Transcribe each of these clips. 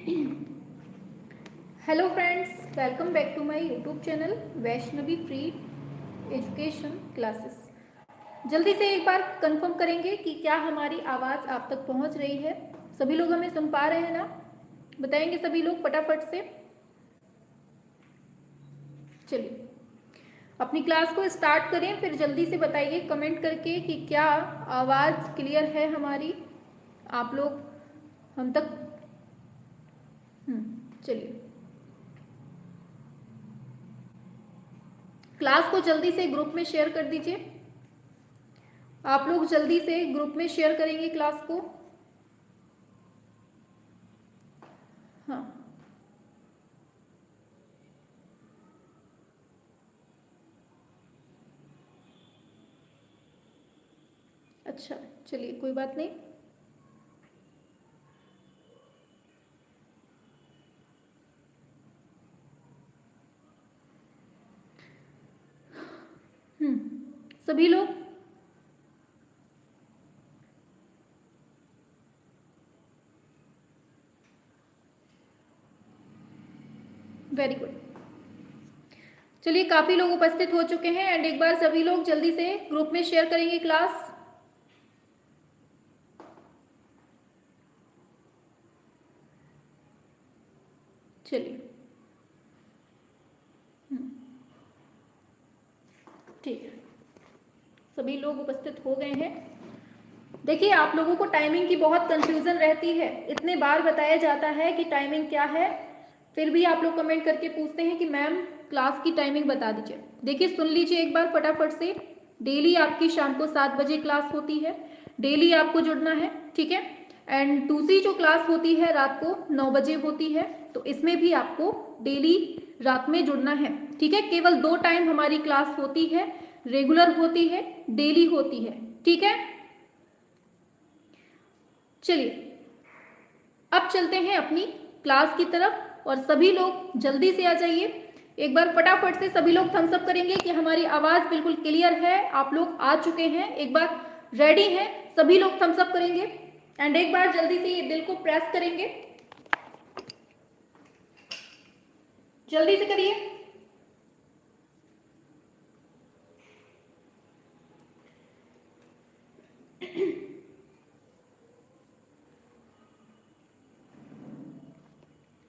Hello friends, welcome back to my YouTube channel Vaishnavi free education classes. जल्दी से एक बार confirm करेंगे कि क्या हमारी आवाज़ आप तक पहुंच रही है। सभी लोग हमें सुन पा रहे हैं ना? बताएंगे सभी लोग फटाफट से। चलिए अपनी क्लास को स्टार्ट करें, फिर जल्दी से बताइए कमेंट करके कि क्या आवाज़ क्लियर है हमारी, आप लोग हम तक। चलिए क्लास को जल्दी से ग्रुप में शेयर कर दीजिए। आप लोग जल्दी से ग्रुप में शेयर करेंगे क्लास को। हाँ, अच्छा चलिए कोई बात नहीं। सभी लोग वेरी गुड। चलिए काफ़ी लोग उपस्थित हो चुके हैं एंड एक बार सभी लोग जल्दी से ग्रुप में शेयर करेंगे क्लास। चलिए ठीक है, सभी लोग उपस्थित हो गए हैं। देखिए आप लोगों को टाइमिंग की बहुत कंफ्यूजन रहती है, इतने बार बताया जाता है कि टाइमिंग क्या है, फिर भी आप लोग कमेंट करके पूछते हैं कि मैम क्लास की टाइमिंग बता दीजिए। देखिए सुन लीजिए एक बार फटाफट से। डेली आपकी शाम को 7 बजे क्लास होती है, डेली आपको जुड़ना है, ठीक है। एंड दूसरी जो क्लास होती है रात को 9 बजे होती है, तो इसमें भी आपको डेली रात में जुड़ना है, ठीक है। केवल 2 टाइम हमारी क्लास होती है, रेगुलर होती है, डेली होती है, ठीक है। चलिए अब चलते हैं अपनी क्लास की तरफ और सभी लोग जल्दी से आ जाइए। एक बार फटाफट से सभी लोग थम्स अप करेंगे कि हमारी आवाज़ बिल्कुल क्लियर है, आप लोग आ चुके हैं, एक बार रेडी हैं, सभी लोग थम्स अप करेंगे एंड एक बार जल्दी से ये दिल को प्रेस करेंगे, जल्दी से करिए।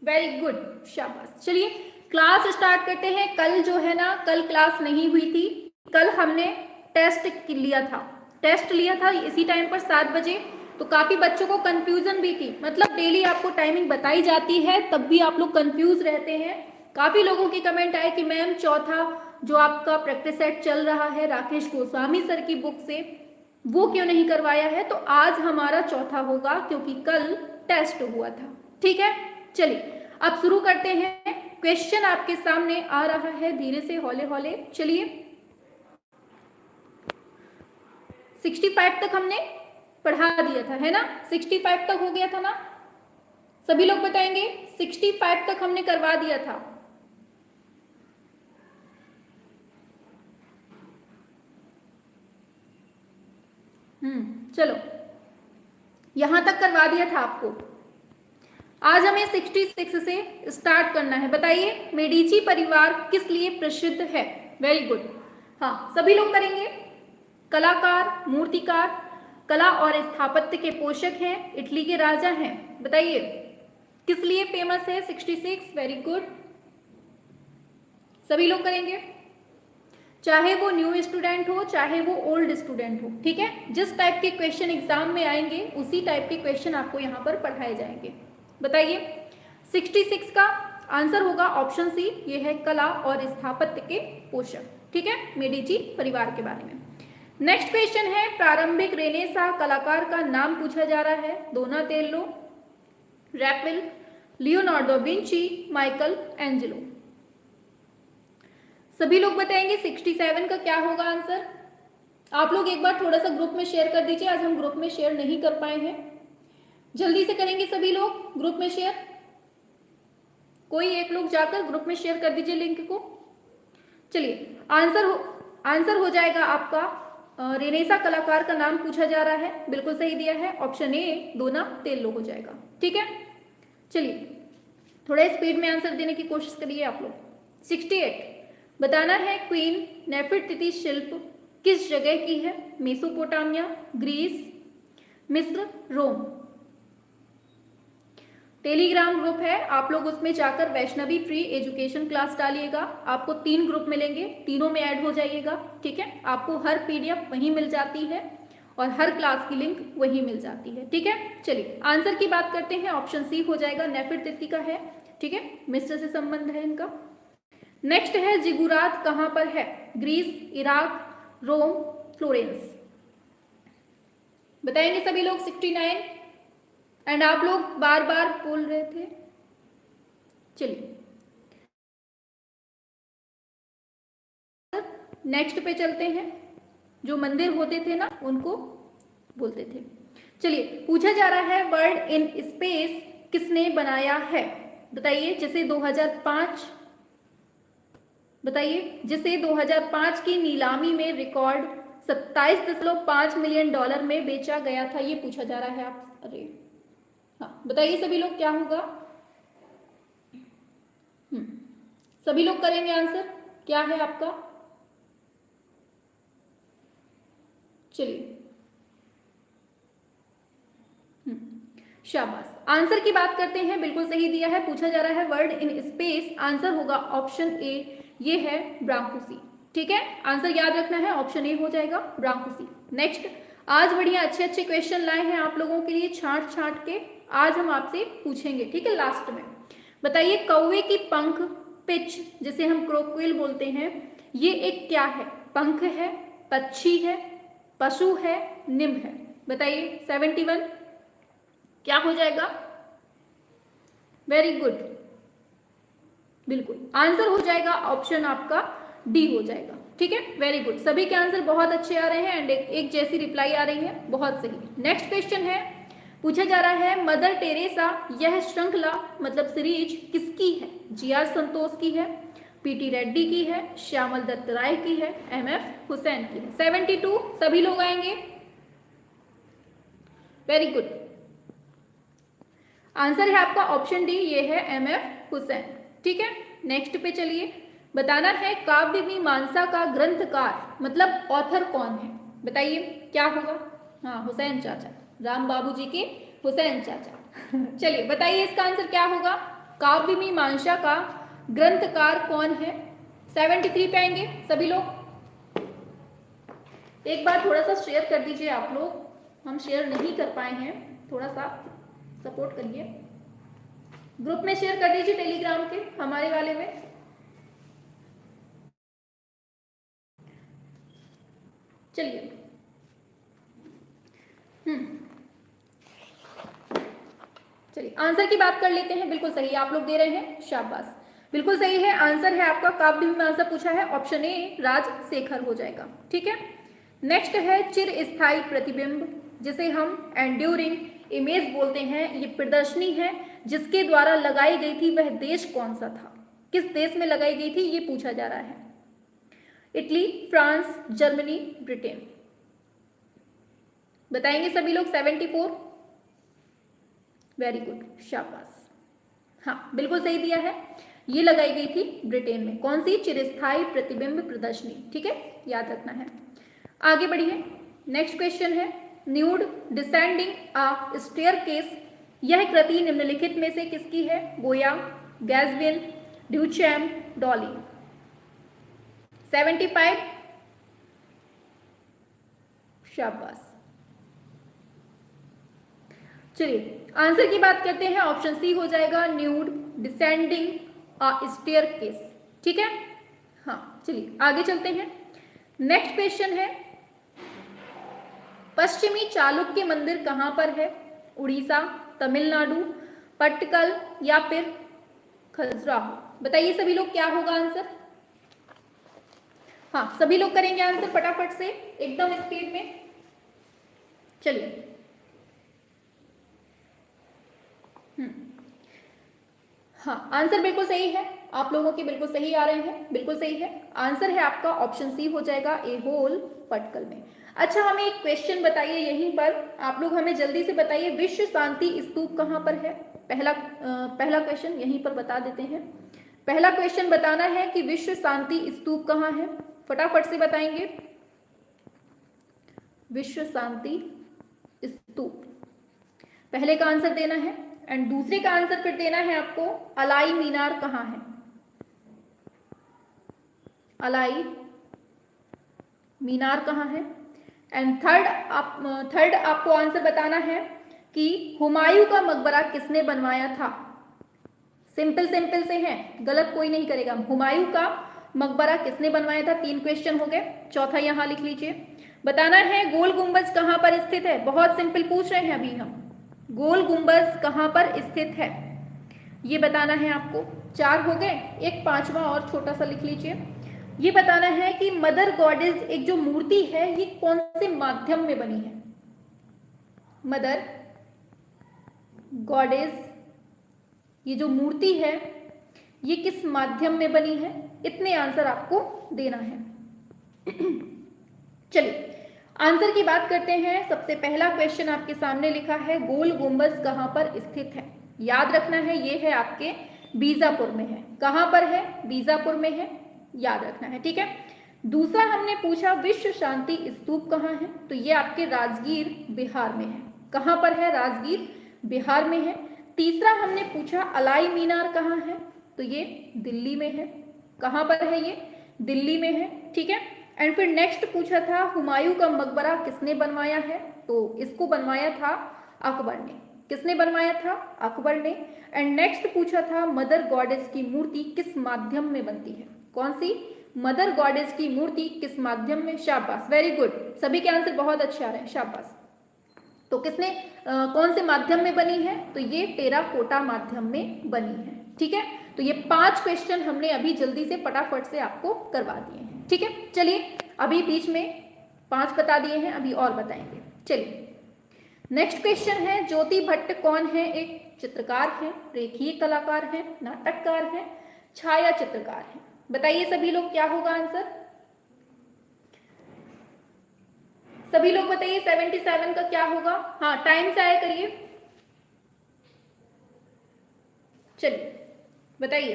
वेरी गुड, शाबाश। चलिए क्लास स्टार्ट करते हैं। कल जो है ना, कल क्लास नहीं हुई थी, कल हमने टेस्ट लिया था इसी टाइम पर 7 बजे। तो काफी बच्चों को कंफ्यूजन भी थी, मतलब डेली आपको टाइमिंग बताई जाती है तब भी आप लोग कंफ्यूज रहते हैं। काफी लोगों की कमेंट आए कि मैम चौथा जो आपका प्रैक्टिस सेट चल रहा है राकेश गोस्वामी सर की बुक से, वो क्यों नहीं करवाया है। तो आज हमारा चौथा होगा क्योंकि कल टेस्ट हुआ था, ठीक है। चलिए अब शुरू करते हैं। क्वेश्चन आपके सामने आ रहा है, धीरे से हौले हौले चलिए। 65 तक हमने पढ़ा दिया था, है ना? 65 तक हो गया था ना? सभी लोग बताएंगे 65 तक हमने करवा दिया था। चलो यहां तक करवा दिया था आपको। आज हमें 66 से स्टार्ट करना है। बताइए मेडिची परिवार किस लिए प्रसिद्ध है? वेरी गुड, हाँ सभी लोग करेंगे। कलाकार, मूर्तिकार, कला और स्थापत्य के पोषक हैं, इटली के राजा हैं। बताइए किस लिए फेमस है 66? वेरी गुड, सभी लोग करेंगे, चाहे वो न्यू स्टूडेंट हो चाहे वो ओल्ड स्टूडेंट हो, ठीक है। जिस टाइप के क्वेश्चन एग्जाम में आएंगे उसी टाइप के क्वेश्चन आपको यहाँ पर पढ़ाए जाएंगे। बताइए 66 का आंसर होगा ऑप्शन सी, ये है कला और स्थापत्य के पोषक, ठीक है, मेडिची परिवार के बारे में। नेक्स्ट क्वेश्चन है, प्रारंभिक रेनेसा कलाकार का नाम पूछा जा रहा है। Donatello, Raphael, Leonardo Vinci, Michael Angelo. सभी लोग बताएंगे 67 का क्या होगा आंसर। आप लोग एक बार थोड़ा सा ग्रुप में शेयर कर दीजिए, आज हम ग्रुप में शेयर नहीं कर पाए हैं, जल्दी से करेंगे सभी लोग ग्रुप में शेयर। कोई एक लोग जाकर ग्रुप में शेयर कर दीजिए लिंक को। चलिए आंसर हो जाएगा आपका रेनेसा कलाकार का नाम पूछा जा रहा है, बिल्कुल सही दिया है, ऑप्शन ए डोनाटेलो हो जाएगा, ठीक है। चलिए थोड़ा स्पीड में आंसर देने की कोशिश करिए आप लोग। 68 बताना है क्वीन नेफरतिति शिल्प किस जगह की है? मेसोपोटामिया, ग्रीस, मिस्र, रोम। टेलीग्राम ग्रुप है, आप लोग उसमें जाकर वैष्णवी फ्री एजुकेशन क्लास डालिएगा। आपको 3 ग्रुप मिलेंगे, तीनों में ऐड हो जाइएगा, ठीक है। आपको हर पीडीएफ वहीं मिल जाती है और हर क्लास की लिंक वहीं मिल जाती है, ठीक है। चलिए आंसर की बात करते हैं। ऑप्शन सी हो जाएगा, नेफरतिति का है, ठीक है, मिस्र से संबंध है इनका। नेक्स्ट है जिगुरात कहां पर है? ग्रीस, इराक, रोम, फ्लोरेंस। बताएंगे सभी लोग। 69 एंड आप लोग बार बार बोल रहे थे। चलिए नेक्स्ट पे चलते हैं। जो मंदिर होते थे ना उनको बोलते थे। चलिए पूछा जा रहा है वर्ल्ड इन स्पेस किसने बनाया है? बताइए। जिसे 2005 बताइए जिसे 2005 की नीलामी में रिकॉर्ड 27.5 मिलियन डॉलर में बेचा गया था, ये पूछा जा रहा है आप। अरे हाँ बताइए सभी लोग क्या होगा? सभी लोग करेंगे आंसर, क्या है आपका? चलिए शाबाश। आंसर की बात करते हैं, बिल्कुल सही दिया है। पूछा जा रहा है वर्ल्ड इन स्पेस, आंसर होगा ऑप्शन ए, ये है ब्रांकुसी, ठीक है। आंसर याद रखना है, ऑप्शन ए हो जाएगा ब्रांकुसी। नेक्स्ट, आज बढ़िया अच्छे अच्छे क्वेश्चन लाए हैं आप लोगों के लिए, छांट छांट के आज हम आपसे पूछेंगे, ठीक है। लास्ट में बताइए कौवे की पंख पिच जिसे हम क्रोक्विल बोलते हैं, ये एक क्या है? पंख है, पक्षी है, पशु है, निम्न है? बताइए। 71 क्या हो जाएगा? वेरी गुड, बिल्कुल आंसर हो जाएगा ऑप्शन आपका डी हो जाएगा, ठीक है। वेरी गुड, सभी के आंसर बहुत अच्छे आ रहे हैं एंड एक जैसी रिप्लाई आ रही है, बहुत सही। नेक्स्ट क्वेश्चन है, पूछा जा रहा है मदर टेरेसा यह श्रृंखला मतलब सीरीज किसकी है? GR संतोष की है, PT रेड्डी की है, श्यामल दत्त राय की है, MF हुसैन की है। 72 सभी लोग आएंगे। वेरी गुड, आंसर है आपका ऑप्शन डी, ये है MF हुसैन, ठीक है। नेक्स्ट पे चलिए, बताना है काव्य मीमांसा का ग्रंथकार मतलब ऑथर कौन है? बताइए क्या होगा? हाँ हुसैन चाचा, राम बाबू जी के हुसैन चाचा। चलिए बताइए इसका आंसर क्या होगा? काव्य मीमांसा का ग्रंथकार कौन है? 73 पे आएंगे सभी लोग। एक बार थोड़ा सा शेयर कर दीजिए आप लोग, हम शेयर नहीं कर पाए हैं, थोड़ा सा सपोर्ट करिए। ग्रुप में शेयर कर दीजिए टेलीग्राम के हमारे वाले में। चलिए चलिए आंसर की बात कर लेते हैं। बिल्कुल सही आप लोग दे रहे हैं, शाबाश, बिल्कुल सही है। आंसर है आपका काव्य मीमांसा पूछा है, ऑप्शन ए राजशेखर हो जाएगा, ठीक है। नेक्स्ट है चिरस्थायी प्रतिबिंब जिसे हम एंड्यूरिंग इमेज बोलते हैं, ये प्रदर्शनी है जिसके द्वारा लगाई गई थी, वह देश कौन सा था? किस देश में लगाई गई थी ये पूछा जा रहा है। Italy, France, Germany, Britain. बताएंगे सभी लोग। 74 वेरी गुड, शाबाश, हाँ बिल्कुल सही दिया है, ये लगाई गई थी ब्रिटेन में। कौन सी? चिरस्थायी प्रतिबिंब प्रदर्शनी, ठीक है, याद रखना है। आगे बढ़िए, नेक्स्ट क्वेश्चन है न्यूड डिसेंडिंग अ स्टेयरकेस, यह कृति निम्नलिखित में से किसकी है? गोया, गैज़विन, ड्यूचैम, डॉली। 75 शाबाश। चलिए आंसर की बात करते हैं, ऑप्शन सी हो जाएगा न्यूड डिसेंडिंग अ स्टेयरकेस, ठीक है। हाँ चलिए आगे चलते हैं। नेक्स्ट क्वेश्चन है पश्चिमी चालुक्य मंदिर कहां पर है? उड़ीसा, तमिलनाडु, पट्टकल या फिर खजुराहो। बताइए सभी लोग क्या होगा आंसर? हाँ सभी लोग करेंगे आंसर फटाफट से, एकदम स्पीड में। चलिए हाँ आंसर बिल्कुल सही है, आप लोगों के बिल्कुल सही आ रहे हैं, बिल्कुल सही है। आंसर है आपका ऑप्शन सी हो जाएगा, ए होल पटकल में। अच्छा हमें एक क्वेश्चन बताइए यहीं पर, आप लोग हमें जल्दी से बताइए विश्व शांति स्तूप कहां पर है? पहला क्वेश्चन यहीं पर बता देते हैं। पहला क्वेश्चन बताना है कि विश्व शांति स्तूप कहाँ है, फटाफट से बताएंगे। विश्व शांति स्तूप पहले का आंसर देना है, एंड दूसरे का आंसर फिर देना है आपको अलाई मीनार कहाँ है। अलाई मीनार कहाँ है। एंड थर्ड आपको आंसर बताना है कि हुमायूं का मकबरा किसने बनवाया था। सिंपल से है, गलत कोई नहीं करेगा। हुमायूं का मकबरा किसने बनवाया था। 3 क्वेश्चन हो गए। चौथा यहां लिख लीजिए। बताना है गोल गुंबज कहां पर स्थित है। बहुत सिंपल पूछ रहे हैं अभी हम, गोल गुंबज कहां पर स्थित है ये बताना है आपको। 4 हो गए। एक 5वां और छोटा सा लिख लीजिए। ये बताना है कि मदर गॉडेस एक जो मूर्ति है ये कौन से माध्यम में बनी है। मदर गॉडेस ये जो मूर्ति है ये किस माध्यम में बनी है। इतने आंसर आपको देना है। चलिए आंसर की बात करते हैं। सबसे पहला क्वेश्चन आपके सामने लिखा है गोल गुंबज कहां पर स्थित है। याद रखना है ये है आपके बीजापुर में है। कहां पर है, बीजापुर में है, याद रखना है, ठीक है। दूसरा हमने पूछा विश्व शांति स्तूप कहां है, तो ये आपके राजगीर बिहार में है। कहां पर है, राजगीर बिहार में है। तीसरा हमने पूछा अलाई मीनार कहाँ है, तो ये दिल्ली में है। कहाँ पर है, ये दिल्ली में है, ठीक है। एंड फिर नेक्स्ट पूछा था हुमायूं का मकबरा किसने बनवाया है, तो इसको बनवाया था अकबर ने। किसने बनवाया था, अकबर ने। एंड नेक्स्ट पूछा था मदर गॉडेस की मूर्ति किस माध्यम में बनती है। कौन सी, मदर गॉडेस की मूर्ति किस माध्यम में। शाबाश, वेरी गुड, सभी के आंसर बहुत अच्छे आ रहे हैं, शाबाश। तो किसने कौन से माध्यम में बनी है, तो ये टेराकोटा माध्यम में बनी है, ठीक है। तो ये 5 क्वेश्चन हमने अभी जल्दी से फटाफट से आपको करवा दिए हैं, ठीक है। चलिए अभी बीच में 5 बता दिए हैं, अभी और बताएंगे। चलिए नेक्स्ट क्वेश्चन है ज्योति भट्ट कौन है। एक चित्रकार है, रेखीय कलाकार है, नाटककार है, छाया चित्रकार है। बताइए सभी लोग क्या होगा आंसर। सभी लोग बताइए 77 का क्या होगा। हाँ टाइम से आया करिए। चलिए बताइए।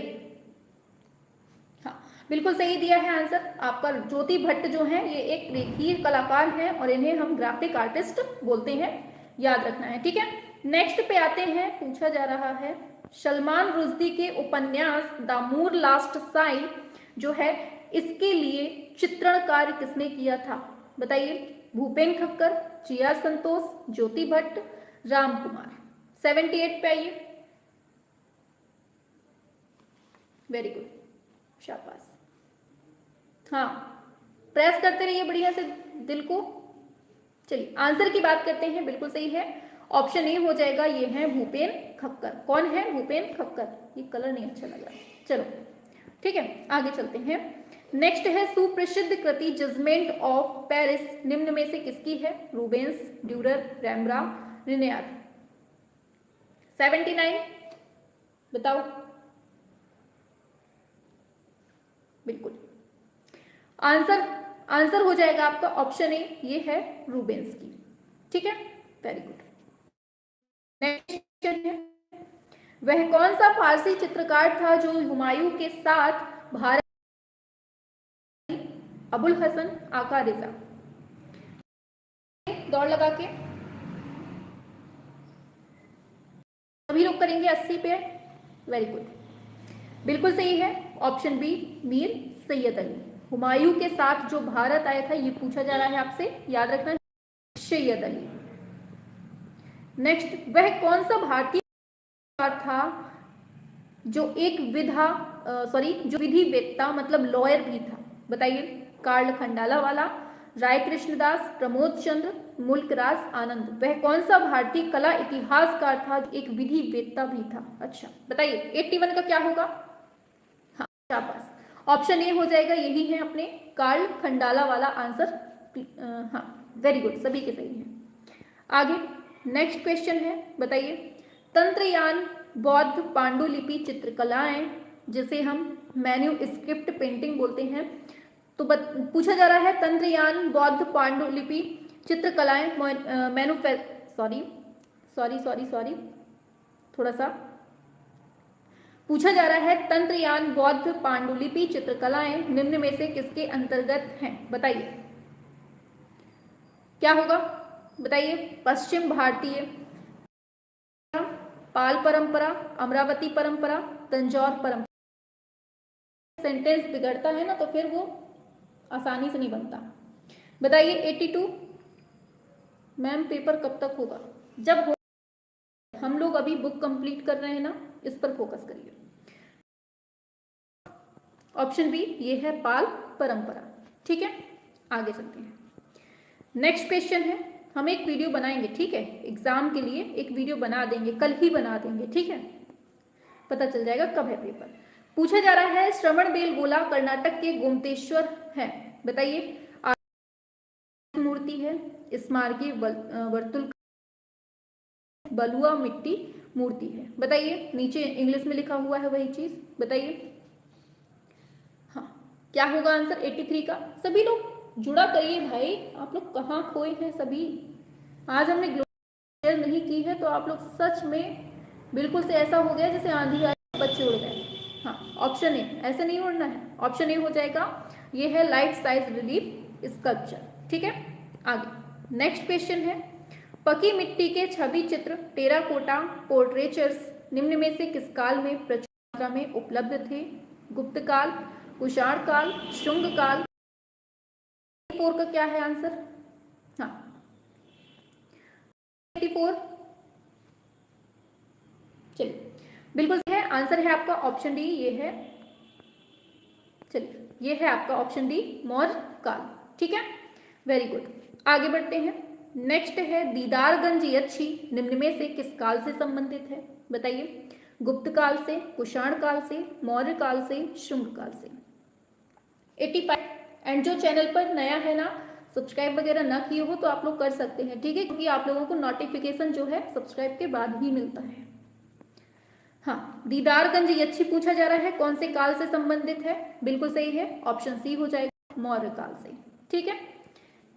हाँ बिल्कुल सही दिया है आंसर आपका। ज्योति भट्ट जो है ये एक रेखीय कलाकार हैं और इन्हें हम ग्राफिक आर्टिस्ट बोलते हैं, याद रखना है, ठीक है। नेक्स्ट पे आते हैं। पूछा जा रहा है सलमान रुश्दी के उपन्यास द मूर लास्ट साइन जो है इसके लिए चित्रण कार्य किसने किया था। बताइए। भूपेन ठक्कर, जी.आर. संतोष, ज्योति भट्ट, राम कुमार। 78 पे आइए। वेरी गुड, शाबाश। हाँ प्रेस करते रहिए बढ़िया से दिल को। चलिए आंसर की बात करते हैं। बिल्कुल सही है, ऑप्शन ए हो जाएगा। ये है भूपेन खक्कर। कौन है, भूपेन खक्कर। ये कलर नहीं अच्छा लग रहा, चलो ठीक है आगे चलते हैं। नेक्स्ट है सुप्रसिद्ध कृति जजमेंट ऑफ पेरिस निम्न में से किसकी है। Rubens, Dürer, रैम्ब्रा, रिनेयर। 79 बताओ। बिल्कुल आंसर हो जाएगा आपका ऑप्शन ए, ये है रूबेंस की, ठीक है। Very good. नेक्स्ट क्वेश्चन है वह कौन सा फारसी चित्रकार था जो हुमायूं के साथ भारत। अबुल हसन, आका रिजा। दौड़ लगा के सभी लोग करेंगे 80 पे। वेरी गुड, बिल्कुल सही है ऑप्शन बी, मीर सैयद अली। हुमायूं के साथ जो भारत आया था ये पूछा जा रहा है आपसे, याद रखना, सैयद अली। नेक्स्ट वह कौन सा भारतीय था जो एक जो विधि वेत्ता मतलब लॉयर भी था। बताइए। कार्ल खंडाला वाला, राय कृष्णदास, प्रमोद चंद्र, मुल्कराज आनंद। वह कौन सा भारतीय कला इतिहासकार था एक विधि वेत्ता भी था। अच्छा बताइए 81 का क्या होगा। हाँ शाबाश, ऑप्शन ए हो जाएगा, यही है अपने कार्ल खंडाला वाला आंसर। हाँ वेरी गुड, सभी के सही है। आगे नेक्स्ट क्वेश्चन है, बताइए। तंत्रयान बौद्ध पांडुलिपि चित्रकलाएं जिसे हम मैन्यूस्क्रिप्ट पेंटिंग बोलते हैं, तो पूछा जा रहा है तंत्रयान बौद्ध थोड़ा सा पूछा जा रहा है, तंत्रयान, बौद्ध, पांडुलिपि, चित्रकलाएं निम्न में से किसके अंतर्गत हैं? बताइए क्या होगा, बताइए। पश्चिम भारतीय, पाल परंपरा, अमरावती परंपरा, तंजौर परंपरा। सेंटेंस बिगड़ता है ना तो फिर वो आसानी से नहीं बनता। बताइए 82। मैम पेपर कब तक होगा? जब हो, हम लोग अभी बुक कंप्लीट कर रहे हैं ना, इस पर फोकस करिए। ऑप्शन बी ये है पाल परंपरा। ठीक है, आगे चलते हैं। नेक्स्ट क्वेश्चन है, हम एक वीडियो बनाएंगे, ठीक है, एग्जाम के लिए एक वीडियो बना देंगे, कल ही बना देंगे, ठीक है, पता चल जाएगा कब है पेपर। पूछा जा रहा है, श्रवण बेलगोला कर्नाटक के गोमतेश्वर है, बताइए। मूर्ति है, स्मारकीय वर्तुल, बलुआ मिट्टी मूर्ति है, बताइए। नीचे इंग्लिश में लिखा हुआ है वही चीज, बताइए। हाँ, क्या होगा आंसर 83 का? सभी लोग जुड़ा करिए भाई, आप लोग कहाँ खोए हैं सभी। आज हमने ग्लोबल नहीं की है तो आप लोग सच में बिल्कुल से ऐसा हो गया जैसे आंधी आई बच्चे उड़ गए। हाँ, ऑप्शन ए, ऐसे नहीं उड़ना है, ऑप्शन ए हो जाएगा, ये है लाइफ साइज रिलीफ स्कल्पचर। ठीक है, आगे नेक्स्ट क्वेश्चन है, पकी मिट्टी के छवि चित्र, टेराकोटा पोर्ट्रेचर्स निम्न में से किस काल में प्रचुर मात्रा में उपलब्ध थे? गुप्त काल, कुषाण काल, शुंग काल। 84 का क्या है आंसर? हाँ 84, चलिए बिल्कुल है, आंसर है आपका ऑप्शन डी, ये है, चलिए ये है आपका ऑप्शन डी मौर्य काल। ठीक है, वेरी गुड, आगे बढ़ते हैं। नेक्स्ट है, दीदारगंज यक्षी निम्न में से किस काल से संबंधित है? बताइए। गुप्त काल से, कुषाण काल से, मौर्य काल से, शुंग काल से। 85। एंड जो चैनल पर नया है ना, सब्सक्राइब वगैरह ना किए हो तो आप लोग कर सकते हैं, ठीक है, क्योंकि आप लोगों को नोटिफिकेशन जो है सब्सक्राइब के बाद ही मिलता है। हाँ, दीदारगंज यक्षी पूछा जा रहा है, कौन से काल से संबंधित है? बिल्कुल सही है, ऑप्शन सी हो जाएगा, मौर्य काल से। ठीक है,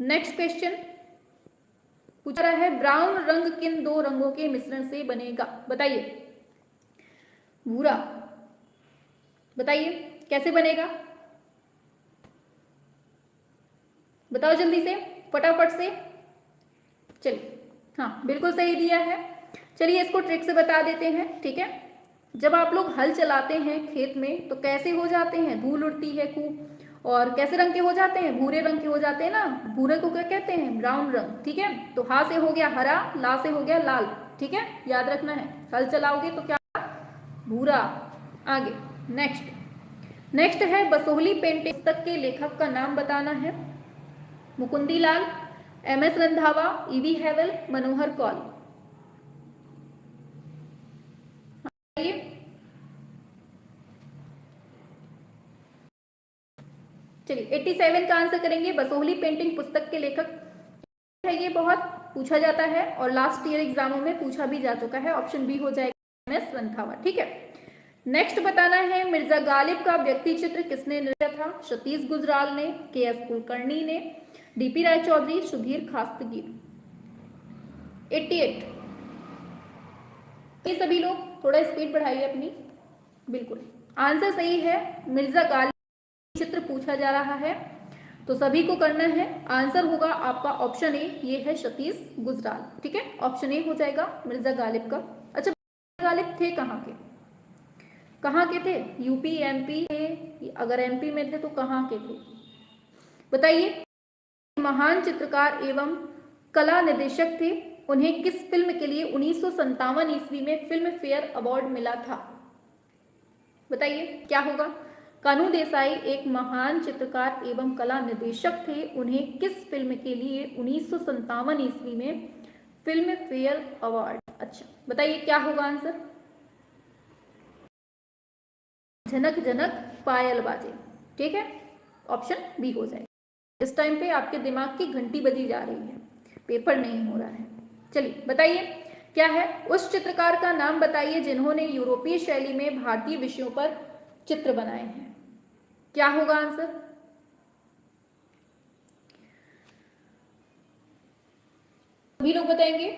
नेक्स्ट क्वेश्चन पूछा रहा है, ब्राउन रंग किन दो रंगों के मिश्रण से बनेगा? बताइए। भूरा, बताइए कैसे बनेगा, बताओ जल्दी से, फटाफट से। चलिए, हाँ बिल्कुल सही दिया है। चलिए इसको ट्रिक से बता देते हैं, ठीक है। जब आप लोग हल चलाते हैं खेत में तो कैसे हो जाते हैं? धूल उड़ती है खूब, और कैसे रंग के हो जाते हैं? भूरे रंग के हो जाते हैं ना, भूरे को क्या कहते हैं? ब्राउन रंग। ठीक है, तो हा से हो गया हरा, ला से हो गया लाल। ठीक है, याद रखना है, हल चलाओगे तो क्या? भूरा। आगे नेक्स्ट है, बसोहली पेंटिंग पुस्तक के लेखक का नाम बताना है। मुकुंदी लाल, एम.एस. रंधावा, ई.वी. हैवल, मनोहर कौल। चलिए 87 का आंसर करेंगे। बसोहली पेंटिंग पुस्तक के लेखक है, ये बहुत पूछा जाता है और लास्ट ईयर एग्जामों में पूछा भी जा चुका है, ऑप्शन बी हो जाएगा, एम.एस. रंधावा। ठीक है, नेक्स्ट बताना है, मिर्जा गालिब का व्यक्ति चित्र किसने निर्मित था? सतीश गुजराल ने, के.एस. कुलकर्णी ने, डी.पी. राय चौधरी, सुधीर खास्तगीर। 88। ये सभी लोग थोड़ा स्पीड बढ़ाइए अपनी। बिल्कुल आंसर सही है, मिर्जा गालिब चित्र पूछा जा रहा है तो सभी को करना है। आंसर होगा आपका ऑप्शन ए, ये है सतीश गुजराल। ठीक है, ऑप्शन ए हो जाएगा मिर्जा गालिब का। अच्छा, गालिब थे कहाँ के? कहाँ के थे? यूपी, एमपी थे? अगर एमपी में थे तो कहाँ के थे बताइए। महान चित्रकार एवं कला निदेशक थे, उन्हें किस फिल्म के लिए 1957 ईस्वी में फिल्म फेयर अवार्ड मिला था? बताइए क्या होगा। कानू देसाई एक महान चित्रकार एवं कला निर्देशक थे, उन्हें किस फिल्म के लिए 1957 ईस्वी में फिल्म फेयर अवार्ड, अच्छा बताइए क्या होगा आंसर। झनक झनक पायल बाजे। ठीक है, ऑप्शन बी हो जाए। इस टाइम पे आपके दिमाग की घंटी बजी जा रही है, पेपर नहीं हो रहा है। चलिए बताइए क्या है। उस चित्रकार का नाम बताइए जिन्होंने यूरोपीय शैली में भारतीय विषयों पर चित्र बनाए हैं। क्या होगा आंसर? सभी लोग बताएंगे।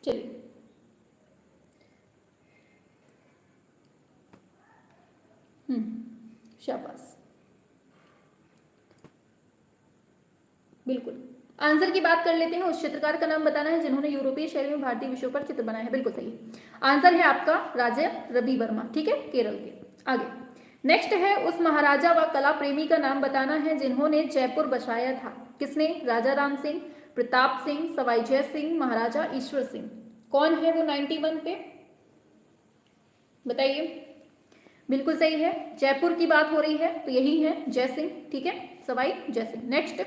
चलिए शाबाश, बिल्कुल। आंसर की बात कर लेते हैं। उस चित्रकार का नाम बताना है जिन्होंने यूरोपीय शैली में भारतीय विषयों पर चित्र बनाया है। बिल्कुल सही आंसर है आपका राजा रवि वर्मा, ठीक है, केरल के। आगे नेक्स्ट है, उस महाराजा व कला प्रेमी का नाम बताना है जिन्होंने जयपुर बसाया था। किसने? राजा राम सिंह, प्रताप सिंह, सवाई जय सिंह, महाराजा ईश्वर सिंह। कौन है वो 91 पे? बताइए। बिल्कुल सही है, जयपुर की बात हो रही है तो यही है जय सिंह, ठीक है, सवाई जय सिंह। नेक्स्ट,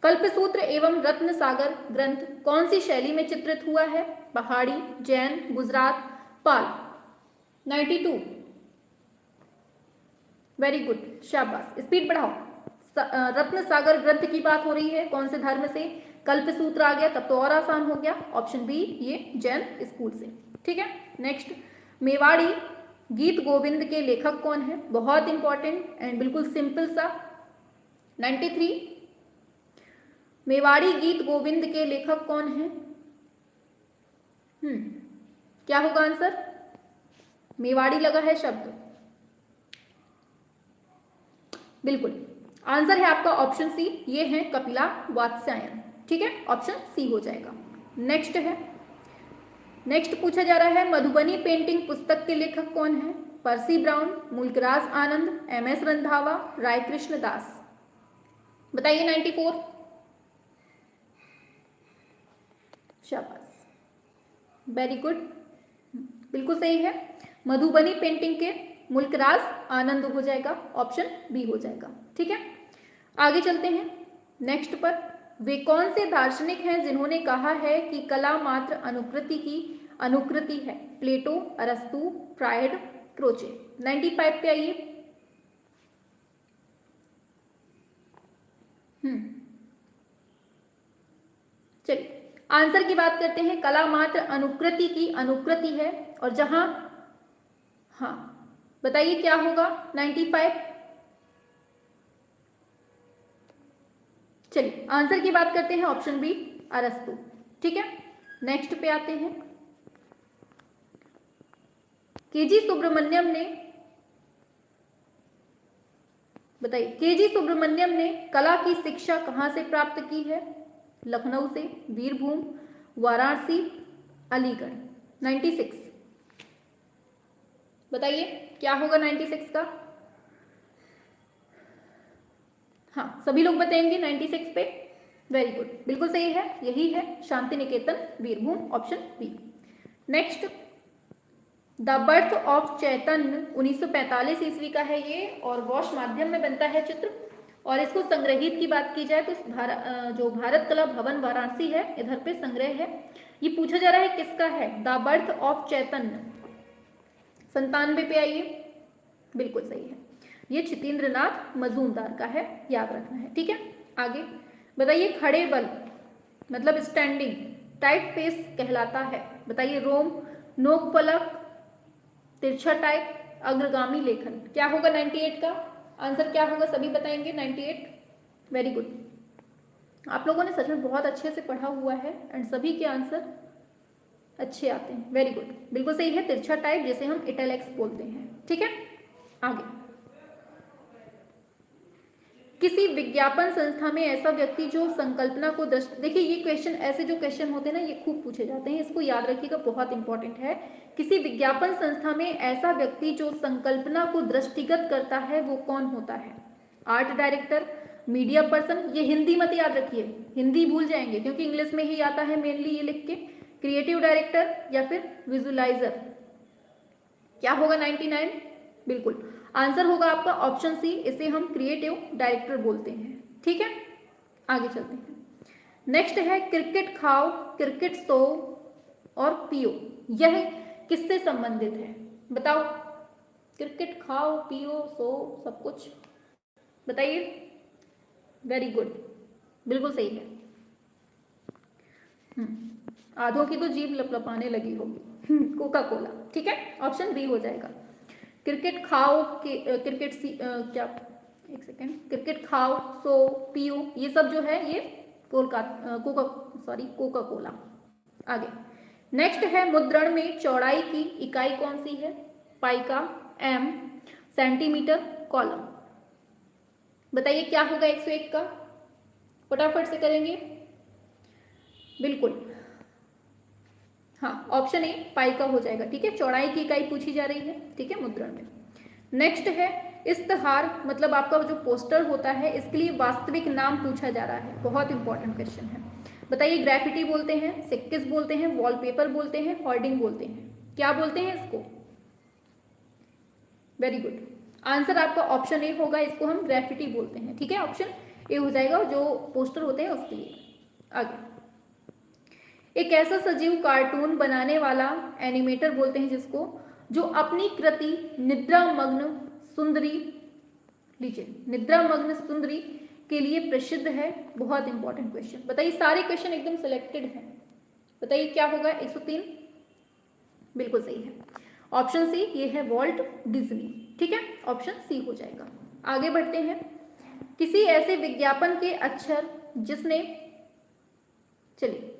कल्पसूत्र एवं रत्न सागर ग्रंथ कौन सी शैली में चित्रित हुआ है? पहाड़ी, जैन, गुजरात, पाल। 92, वेरी गुड, शाबाश, स्पीड बढ़ाओ। रत्न सागर ग्रंथ की बात हो रही है, कौन से धर्म से? कल्पसूत्र आ गया तब तो और आसान हो गया, ऑप्शन बी, ये जैन स्कूल से, ठीक है। नेक्स्ट, मेवाड़ी गीत गोविंद के लेखक कौन है? बहुत इंपॉर्टेंट एंड बिल्कुल सिंपल सा। 93, मेवाड़ी गीत गोविंद के लेखक कौन है? क्या होगा आंसर? मेवाड़ी लगा है शब्द, बिल्कुल आंसर है आपका ऑप्शन सी, ये है कपिला वात्स्यायन, ठीक है, ऑप्शन सी हो जाएगा। नेक्स्ट है, नेक्स्ट पूछा जा रहा है, मधुबनी पेंटिंग पुस्तक के लेखक कौन है? पर्सी ब्राउन, मुल्कराज आनंद, एम.एस. रंधावा, राय कृष्ण दास। बताइए। 94, शाबाश, वेरी गुड, बिल्कुल सही है, मधुबनी पेंटिंग के मुल्कराज आनंद हो जाएगा, ऑप्शन बी हो जाएगा, ठीक है। आगे चलते हैं नेक्स्ट पर। वे कौन से दार्शनिक हैं जिन्होंने कहा है कि कला मात्र अनुकृति की अनुकृति है? प्लेटो, अरस्तु, फ्रायड, क्रोचे। 95 पे आइए। चलिए आंसर की बात करते हैं। कला मात्र अनुकृति की अनुकृति है, और जहां, हाँ बताइए क्या होगा 95। चलिए आंसर की बात करते हैं, ऑप्शन बी अरस्तु, ठीक है। नेक्स्ट पे आते हैं, केजी सुब्रमण्यम ने, बताइए, केजी सुब्रमण्यम ने कला की शिक्षा कहां से प्राप्त की है? लखनऊ से, वीरभूम, वाराणसी, अलीगढ़। 96, बताइए क्या होगा 96 का? हाँ सभी लोग बताएंगे 96 पे, वेरी गुड, बिल्कुल सही है, यही है Shantiniketan Birbhum, option B. Next, the birth of Chaitanya 1945 ईस्वी का है ये, और वॉश माध्यम में बनता है चित्र, और इसको संग्रहित की बात की जाए तो जो भारत कला भवन वाराणसी है, इधर पे संग्रह है। ये पूछा जा रहा है किसका है? द बर्थ ऑफ चैतन्य। 97 पे आइए, बिल्कुल सही है, ये छितेंद्रनाथ मजूमदार का है, याद रखना है, ठीक है। आगे बताइए, खड़े बल मतलब स्टैंडिंग टाइप फेस कहलाता है। बताइए, रोम, नोक फलक, तिरछा टाइप, अग्रगामी लेखन। क्या होगा 98 का आंसर? क्या होगा सभी बताएंगे? 98, वेरी गुड, आप लोगों ने सच में बहुत अच्छे से पढ़ा हुआ है एंड सभी के आंसर अच्छे आते हैं, वेरी गुड, बिल्कुल सही है, तिरछा टाइप जिसे हम इटैलिक्स बोलते हैं, ठीक है। आगे, किसी विज्ञापन संस्था में ऐसा व्यक्ति जो संकल्पना को देखिए ये क्वेश्चन, ऐसे जो क्वेश्चन होते हैं ना, ये खूब पूछे जाते हैं, इसको याद रखिएगा, बहुत इंपॉर्टेंट है। किसी विज्ञापन संस्था में ऐसा व्यक्ति जो संकल्पना को दृष्टिगत करता है, वो कौन होता है? आर्ट डायरेक्टर, मीडिया पर्सन, ये हिंदी मत याद रखिए, हिंदी भूल जाएंगे क्योंकि इंग्लिश में ही आता है मेनली ये लिख के। क्रिएटिव डायरेक्टर या फिर विजुअलाइजर। क्या होगा 99? बिल्कुल आंसर होगा आपका ऑप्शन सी, इसे हम क्रिएटिव डायरेक्टर बोलते हैं, ठीक है। आगे चलते हैं, नेक्स्ट है, क्रिकेट खाओ, क्रिकेट सो और पियो, यह किससे संबंधित है? बताओ, क्रिकेट खाओ, पियो, सो, सब कुछ बताइए। वेरी गुड, बिल्कुल सही है। आधों की तो जीभ लपलपाने लगी होगी, कोका कोला, ठीक है, ऑप्शन बी हो जाएगा। क्रिकेट खाओ, क्रिकेट क्या, एक सेकेंड, क्रिकेट खाओ, सो, पियो, ये सब जो है ये कोका कोला। आगे, नेक्स्ट है मुद्रण में चौड़ाई की इकाई कौन सी है? Pica, em, centimetre, column. बताइए क्या होगा 101 का? फटाफट से करेंगे। बिल्कुल, हाँ, ऑप्शन ए पाइका हो जाएगा। ठीक है, चौड़ाई की इकाई पूछी जा रही है। ठीक है, मुद्रण में। नेक्स्ट है इश्तहार, मतलब आपका जो पोस्टर होता है, इसके लिए वास्तविक नाम पूछा जा रहा है। बहुत इंपॉर्टेंट क्वेश्चन है। बताइए, ग्रेफिटी बोलते हैं, सिक्किस बोलते हैं, वॉलपेपर बोलते हैं, होर्डिंग बोलते हैं, क्या बोलते हैं इसको? वेरी गुड, आंसर आपका ऑप्शन ए होगा, इसको हम ग्रेफिटी बोलते हैं। ठीक है, ऑप्शन ए हो जाएगा, जो पोस्टर होते हैं उसके लिए। आगे, एक ऐसा सजीव कार्टून बनाने वाला एनिमेटर बोलते हैं जिसको, जो अपनी कृति निद्रामग्न सुंदरी, लीजिए, निद्रामग्न सुंदरी के लिए प्रसिद्ध है। बहुत इंपॉर्टेंट क्वेश्चन। बताइए, सारे क्वेश्चन एकदम सिलेक्टेड हैं। बताइए क्या होगा 103? बिल्कुल सही है, ऑप्शन सी, ये है वॉल्ट डिज्नी। ठीक है, ऑप्शन सी हो जाएगा। आगे बढ़ते हैं। किसी ऐसे विज्ञापन के अक्षर जिसने, चलिए,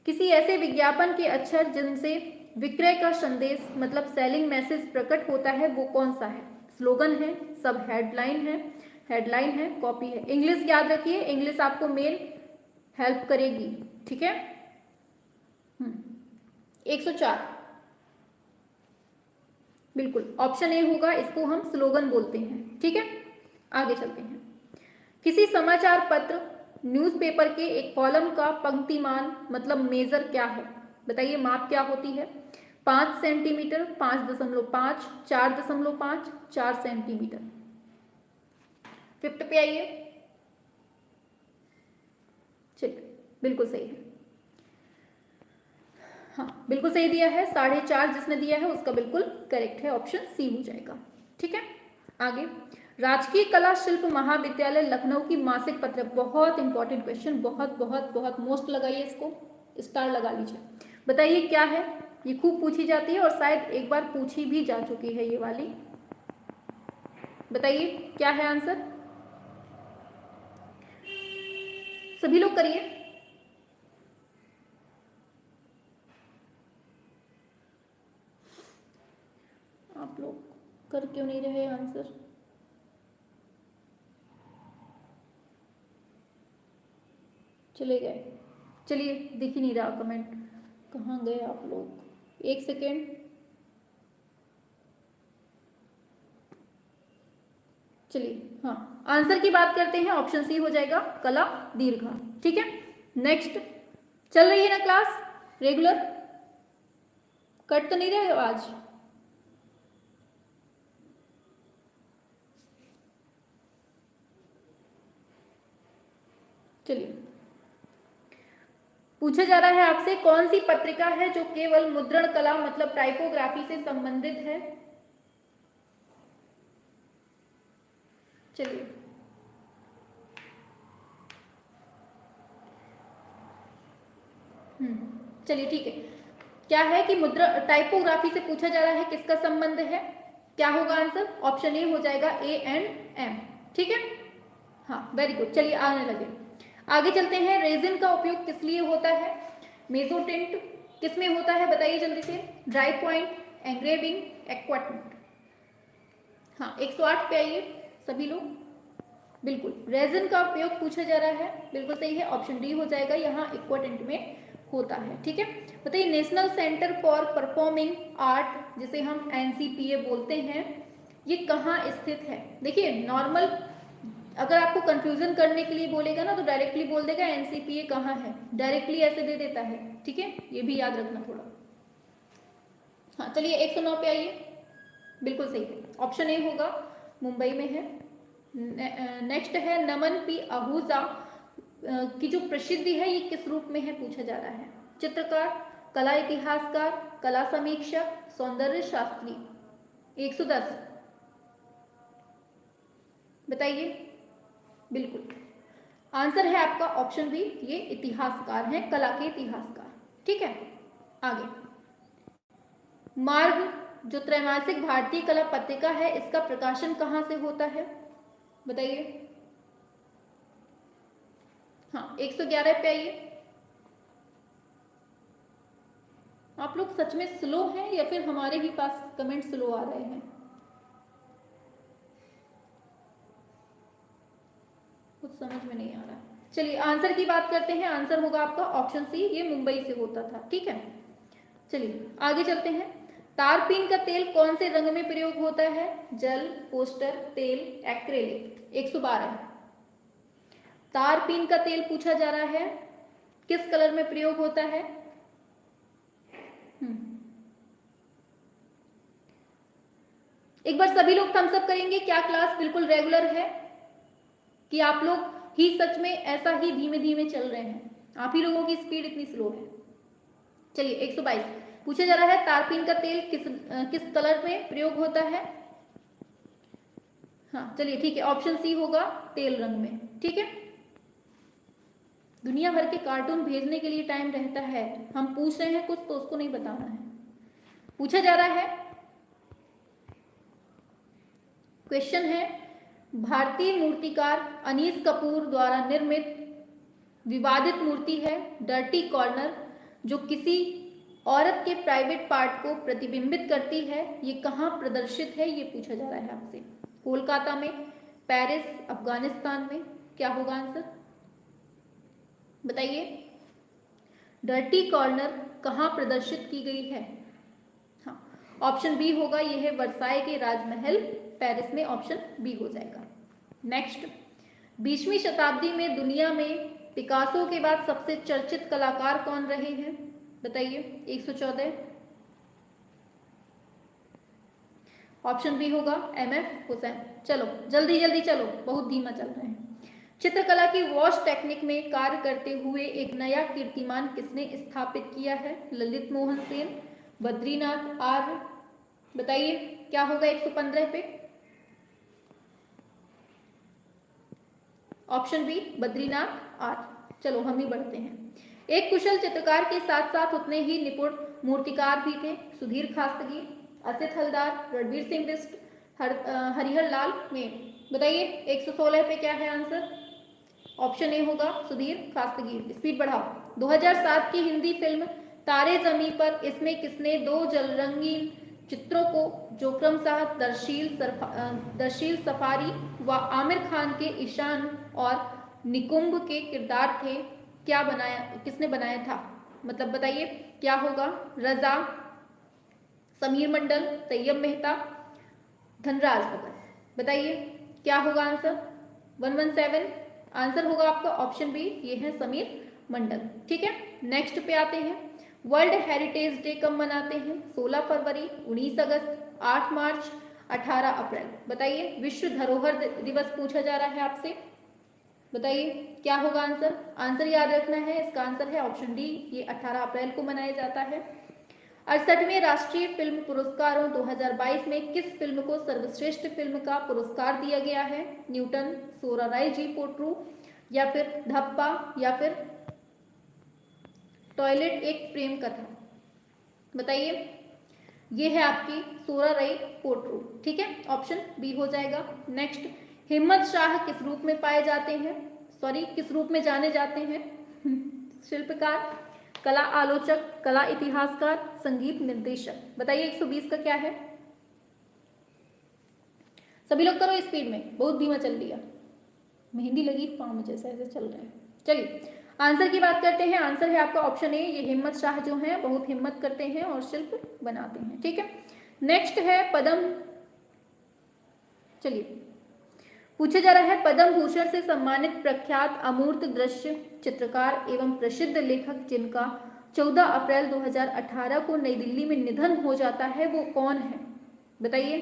किसी ऐसे विज्ञापन के अक्षर जिनसे विक्रय का संदेश, मतलब सेलिंग मैसेज प्रकट होता है, वो कौन सा है? स्लोगन है, सब हेडलाइन है, कॉपी है। इंग्लिश याद रखिए, इंग्लिश आपको मेल हेल्प करेगी। ठीक है, 104, बिल्कुल ऑप्शन ए होगा, इसको हम स्लोगन बोलते हैं। ठीक है, आगे चलते हैं। किसी समाचार पत्र न्यूज़पेपर के एक कॉलम का पंक्तिमान, मतलब मेजर क्या है? बताइए, माप क्या होती है? 5 सेंटीमीटर, 5.5, 4.5, 4 सेंटीमीटर। फिफ्थ पे आइए। चलिए, बिल्कुल सही है, हाँ बिल्कुल सही दिया है। 4.5 जिसने दिया है उसका बिल्कुल करेक्ट है, ऑप्शन सी हो जाएगा। ठीक है, आगे, राजकीय कला शिल्प महाविद्यालय लखनऊ की मासिक पत्रिका। बहुत इंपॉर्टेंट क्वेश्चन, बहुत बहुत बहुत मोस्ट लगाइए, इसको स्टार लगा लीजिए। बताइए क्या है? ये खूब पूछी जाती है और शायद एक बार पूछी भी जा चुकी है ये वाली। बताइए क्या है आंसर? सभी लोग करिए। आप लोग कर क्यों नहीं रहे आंसर? चले गए, चलिए, दिख ही नहीं रहा कमेंट, कहाँ गए आप लोग? 1 सेकेंड, चलिए, हाँ, आंसर की बात करते हैं। ऑप्शन सी हो जाएगा, कला दीर्घा। ठीक है, नेक्स्ट, चल रही है ना क्लास रेगुलर? कट तो नहीं रहे हो आज? चलिए, पूछा जा रहा है आपसे, कौन सी पत्रिका है जो केवल मुद्रण कला, मतलब टाइपोग्राफी से संबंधित है? चलिए, चलिए ठीक है। क्या है कि मुद्रा टाइपोग्राफी से पूछा जा रहा है, किसका संबंध है? क्या होगा आंसर? ऑप्शन ए हो जाएगा, ए एंड एम। ठीक है, हाँ वेरी गुड। चलिए आने लगे, आगे चलते हैं। रेजिन का उपयोग किस लिए होता है? मेसोटिंट किस में होता है? बताइए जल्दी से। Dry point, engraving, aquatint. हाँ, 108 पे आइए सभी लोग। बिल्कुल, रेजिन का उपयोग पूछा जा रहा है, बिल्कुल सही है, ऑप्शन डी हो जाएगा, यहाँ एक्वाटिंट में होता है। ठीक है, बताइए, national centre for performing art, जिसे हम एनसीपीए बोलते हैं, ये कहाँ स्थित है? देखिए, नॉर्मल अगर आपको कंफ्यूजन करने के लिए बोलेगा ना, तो डायरेक्टली बोल देगा एनसीपीए कहाँ है, डायरेक्टली ऐसे दे देता है। ठीक है, ये भी याद रखना थोड़ा। हाँ चलिए, 109 पे आइए। बिल्कुल सही है, ऑप्शन ए होगा, मुंबई में है। नेक्स्ट है, नमन पी आहूजा की जो प्रसिद्धि है, ये किस रूप में है पूछा जा रहा है? चित्रकार, कला इतिहासकार, कला समीक्षक, सौंदर्य शास्त्री। 110, बताइए। बिल्कुल, आंसर है आपका ऑप्शन बी, ये इतिहासकार हैं, कला के इतिहासकार। ठीक है, आगे, मार्ग जो त्रैमासिक भारतीय कला पत्रिका है, इसका प्रकाशन कहाँ से होता है? बताइए। हाँ, 111 पे आइए। आप लोग सच में स्लो हैं या फिर हमारे ही पास कमेंट स्लो आ रहे हैं? कुछ समझ में नहीं आ रहा। चलिए आंसर की बात करते हैं। आंसर होगा आपका ऑप्शन सी, ये मुंबई से होता था। ठीक है, चलिए आगे चलते हैं। तारपीन का तेल कौन से रंग में प्रयोग होता है? जल, पोस्टर, तेल, एक्रेलिक। 112। तारपीन का तेल पूछा जा रहा है, किस कलर में प्रयोग होता है? एक बार सभी लोग थम्स अप करेंगे। क्या क्लास बिल्कुल रेगुलर है कि आप लोग ही सच में ऐसा ही धीमे धीमे चल रहे हैं? आप ही लोगों की स्पीड इतनी स्लो है। चलिए 122 पूछा जा रहा है, तारपीन का तेल किस कलर में प्रयोग होता है? हाँ चलिए ठीक है, ऑप्शन सी होगा, तेल रंग में। ठीक है, दुनिया भर के कार्टून भेजने के लिए टाइम रहता है, हम पूछ रहे हैं कुछ तो उसको नहीं बताना है। पूछा जा रहा है, क्वेश्चन है, भारतीय मूर्तिकार अनीस कपूर द्वारा निर्मित विवादित मूर्ति है डर्टी कॉर्नर, जो किसी औरत के प्राइवेट पार्ट को प्रतिबिंबित करती है, ये कहाँ प्रदर्शित है? ये पूछा जा रहा है आपसे। कोलकाता में, पेरिस, अफगानिस्तान में, क्या होगा आंसर बताइए? डर्टी कॉर्नर कहाँ प्रदर्शित की गई है? हाँ, ऑप्शन बी होगा, यह है वर्साई के राजमहल, पेरिस में। ऑप्शन बी हो जाएगा। नेक्स्ट, 20वीं शताब्दी में दुनिया में पिकासो के बाद सबसे चर्चित कलाकार कौन रहे हैं? बताइए। 114। ऑप्शन बी होगा MF हुसैन। चलो जल्दी जल्दी चलो, बहुत धीमा चल रहे हैं। चित्रकला की वॉश टेक्निक में कार्य करते हुए एक नया कीर्तिमान किसने स्थापित किया है? ललित मोहन सेन, बद्रीनाथ आर्य। बताइए क्या होगा 115 पे? ऑप्शन बी बद्रीनाथ आर्य। चलो हम ही बढ़ते हैं। एक कुशल चित्रकार के साथ साथ उतने ही निपुण मूर्तिकार भी थे सुधीर खास्तगी, असित हलदार, रणवीर सिंह बिष्ट, हरिहर लाल मेन। बताइए 116 पे क्या है आंसर? ऑप्शन ए होगा सुधीर खास्तगी। स्पीड बढ़ाओ। 2007 की हिंदी फिल्म तारे जमी पर इसमें किसने दो जलरंगीन चित्रों को, जो क्रमशः दरशील सफारी व आमिर खान के ईशान और निकुंभ के किरदार थे, क्या बनाया, किसने बनाया था? मतलब बताइए क्या होगा? रजा, समीर मंडल, तैयब मेहता, धनराज भगत। बताइए क्या होगा आंसर? 117। आंसर होगा आपका ऑप्शन बी, ये है समीर मंडल। ठीक है, नेक्स्ट पे आते हैं। वर्ल्ड हेरिटेज डे कब मनाते हैं? 16 फरवरी, 19 अगस्त, 8 मार्च, 18 अप्रैल। बताइए। विश्व धरोहर दिवस पूछा जा रहा है आपसे। बताइए क्या होगा आंसर? आंसर याद रखना है, इसका आंसर है ऑप्शन डी, ये 18 अप्रैल को मनाया जाता है। 68वें राष्ट्रीय फिल्म पुरस्कारों 2022 में किस फिल्म को सर्वश्रेष्ठ फिल्म का पुरस्कार दिया गया है? न्यूटन, सोरारायजी पोट्रू, या फिर धप्पा, या फिर टॉयलेट एक प्रेम कथा। बताइए। ये है आपकी सोराराय पोट्रू। ठीक है, ऑप्शन बी हो जाएगा। नेक्स्ट, हिम्मत शाह किस रूप में पाए जाते हैं, किस रूप में जाने जाते हैं? शिल्पकार, कला आलोचक, कला इतिहासकार, संगीत निर्देशक। बताइए 120 का क्या है? सभी लोग करो स्पीड में, बहुत धीमा चल दिया, मेहंदी लगी पाँव में जैसे ऐसे चल रहे हैं। चलिए आंसर की बात करते हैं। आंसर है आपका ऑप्शन ए, ये हिम्मत शाह जो हैं बहुत हिम्मत करते हैं और शिल्प बनाते हैं। ठीक है, नेक्स्ट है पद्म। चलिए पूछा जा रहा है, पद्म भूषण से सम्मानित प्रख्यात अमूर्त दृश्य चित्रकार एवं प्रसिद्ध लेखक जिनका 14 अप्रैल 2018 को नई दिल्ली में निधन हो जाता है, वो कौन है? बताइए।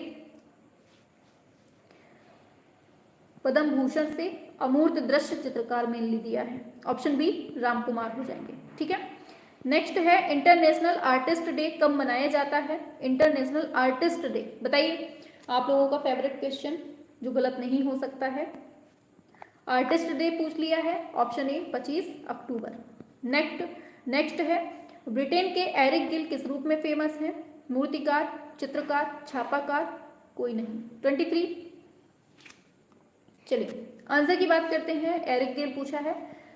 पद्म भूषण से अमूर्त दृश्य चित्रकार मेनली दिया है। ऑप्शन बी राम कुमार हो जाएंगे। ठीक है, नेक्स्ट है इंटरनेशनल आर्टिस्ट डे कब मनाया जाता है? International artist day. बताइए, आप लोगों का फेवरेट क्वेश्चन जो गलत नहीं हो सकता है। आर्टिस्ट डे पूछ लिया है, ऑप्शन ए 25 अक्टूबर। नेक्स्ट है, ब्रिटेन के एरिक गिल किस रूप में फेमस है? मूर्तिकार, चित्रकार, छापाकार, कोई नहीं। 23। चलिए आंसर की बात करते हैं। एरिक गिल पूछा है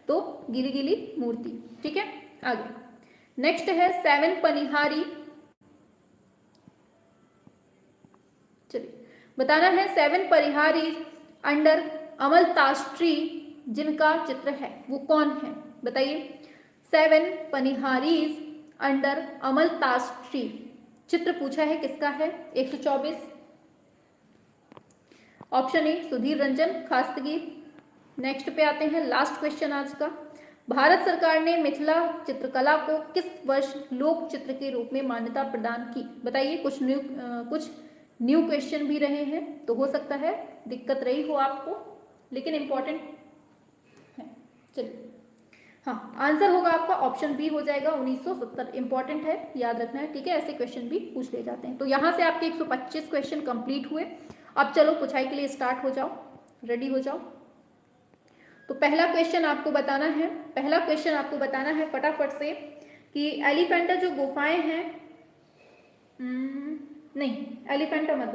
तो गिली गिली मूर्ति। ठीक है, आगे नेक्स्ट है 7 पनिहारी, चलिए बताना है 7 पनिहारी अंडर अमलतास ट्री जिनका चित्र है वो कौन है, बताइए। 7 पनिहारीज अंडर अमलतास ट्री, चित्र पूछा है किसका है, 124। Option A Sudhir Ranjan Khastgir. Next पे आते हैं, लास्ट क्वेश्चन आज का। भारत सरकार ने मिथिला चित्रकला को किस वर्ष लोक चित्र के रूप में मान्यता प्रदान की, बताइए। कुछ न्यू क्वेश्चन भी रहे हैं तो हो सकता है दिक्कत रही हो आपको, लेकिन इंपॉर्टेंट है। चलिए हाँ, आंसर होगा आपका ऑप्शन बी हो जाएगा 1970। इंपॉर्टेंट है, याद रखना है, ठीक है। ऐसे क्वेश्चन भी पूछ ले जाते हैं। तो यहाँ से आपके 125 क्वेश्चन कंप्लीट हुए। अब चलो पुछाई के लिए स्टार्ट हो जाओ, रेडी हो जाओ। तो पहला क्वेश्चन आपको बताना है फटाफट से कि एलिफेंटा जो गुफाएं हैं, नहीं एलिफेंटा मत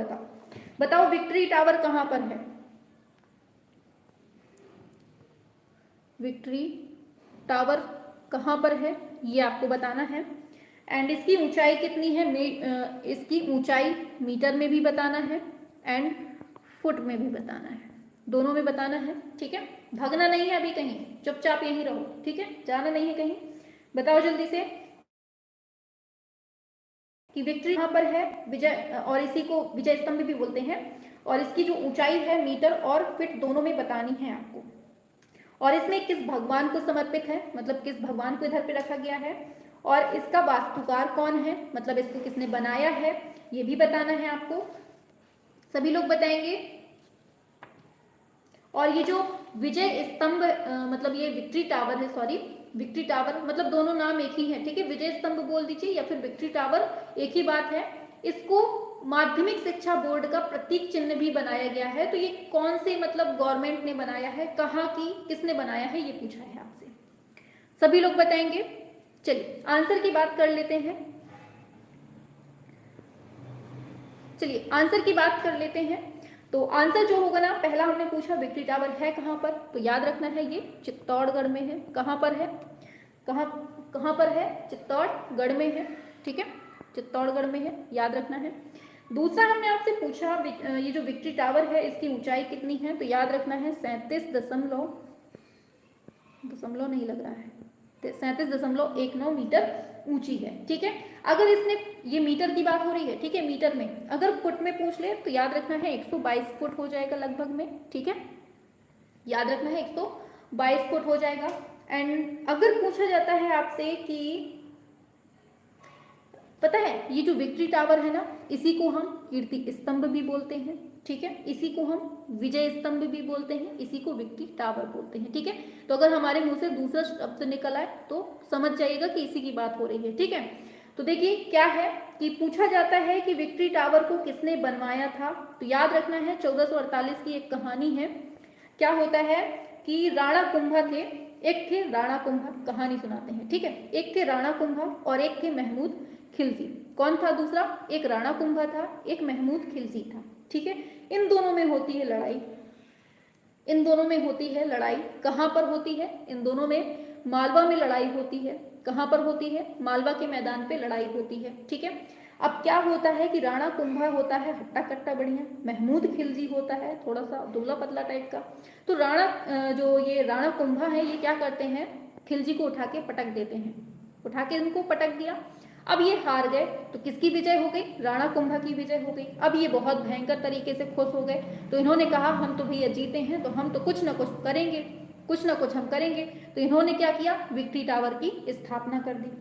बताओ विक्ट्री टावर कहां पर है, विक्ट्री टावर कहां पर है ये आपको बताना है। एंड इसकी ऊंचाई कितनी है, इसकी ऊंचाई मीटर में भी बताना है एंड फुट में भी बताना है, दोनों में बताना है, ठीक है। भागना नहीं है अभी कहीं, चुपचाप यहीं रहो, ठीक है, जाना नहीं है कहीं। बताओ जल्दी से कि विक्ट्री कहां पर है, विजय, और इसी को विजय स्तंभ भी बोलते हैं, और इसकी जो ऊंचाई है मीटर और फीट दोनों में बतानी है आपको। और इसमें किस भगवान को समर्पित है, मतलब किस भगवान को इधर पे रखा गया है, और इसका वास्तुकार कौन है, मतलब इसको किसने बनाया है, ये भी बताना है आपको। सभी लोग बताएंगे। और ये जो विजय स्तंभ, मतलब ये विक्ट्री टावर है, सॉरी विक्ट्री टावर, मतलब दोनों नाम एक ही है, ठीक है। विजय स्तंभ बोल दीजिए या फिर विक्ट्री टावर, एक ही बात है। इसको माध्यमिक शिक्षा बोर्ड का प्रतीक चिन्ह भी बनाया गया है। तो ये कौन से, मतलब गवर्नमेंट ने बनाया है, कहाँ की, किसने बनाया है, ये पूछा है आपसे। सभी लोग बताएंगे। चलिए आंसर की बात कर लेते हैं, चलिए आंसर की बात कर लेते हैं। तो आंसर जो होगा ना, पहला हमने पूछा विक्ट्री टावर है कहाँ पर, तो याद रखना है ये चित्तौड़गढ़ में है। कहाँ पर है, कहाँ पर है, चित्तौड़गढ़ में है, ठीक है, चित्तौड़गढ़ में है, याद रखना है। दूसरा हमने आपसे पूछा ये जो विक्ट्री टावर है इसकी ऊंचाई कितनी है, तो याद रखना है 37.19 नहीं लग रहा है, 37.19 मीटर ऊंची है, ठीक है। अगर इसने, ये मीटर की बात हो रही है, ठीक है, मीटर में, अगर फुट में पूछ ले तो याद रखना है 122 फुट हो जाएगा लगभग में, ठीक है, याद रखना है 122 फुट हो जाएगा। एंड अगर पूछा जाता है आपसे कि पता है ये जो विक्ट्री टावर है ना, इसी को हम कीर्ति स्तंभ भी बोलते हैं, ठीक है, इसी को हम विजय स्तंभ भी बोलते हैं, इसी को विक्ट्री टावर बोलते हैं, ठीक है। तो अगर हमारे मुंह से दूसरा शब्द निकल आए तो समझ जाइएगा कि इसी की बात हो रही है, ठीक है। तो देखिए क्या है कि पूछा जाता है कि विक्ट्री टावर को किसने बनवाया था, तो याद रखना है 1448 की एक कहानी है। क्या होता है कि राणा कुंभा थे, एक थे राणा कुंभा, कहानी सुनाते हैं, ठीक है। एक थे राणा कुंभा और एक थे महमूद खिलजी। कौन था दूसरा, एक राणा कुंभा था, एक महमूद खिलजी था, ठीक है। इन दोनों में होती है लड़ाई, इन दोनों में होती है लड़ाई। कहाँ पर होती है, इन दोनों में मालवा में लड़ाई होती है। कहाँ पर होती है, मालवा के मैदान पे लड़ाई होती है, ठीक है। अब क्या होता है कि राणा कुंभा होता है हट्टा कट्टा बढ़िया, महमूद खिलजी होता है थोड़ा सा दुबला पतला टाइप का। तो जो ये राणा कुंभा है ये क्या करते हैं, खिलजी को उठा के पटक देते हैं, उठा के इनको पटक दिया। अब ये हार गए तो किसकी विजय हो गई, राणा कुंभा की विजय हो गई। अब ये बहुत भयंकर तरीके से खुश हो गए, तो इन्होंने कहा हम तो भैया जीते हैं तो हम तो कुछ ना कुछ करेंगे, कुछ ना कुछ हम करेंगे। तो इन्होंने क्या किया, विक्ट्री टावर की स्थापना कर दी,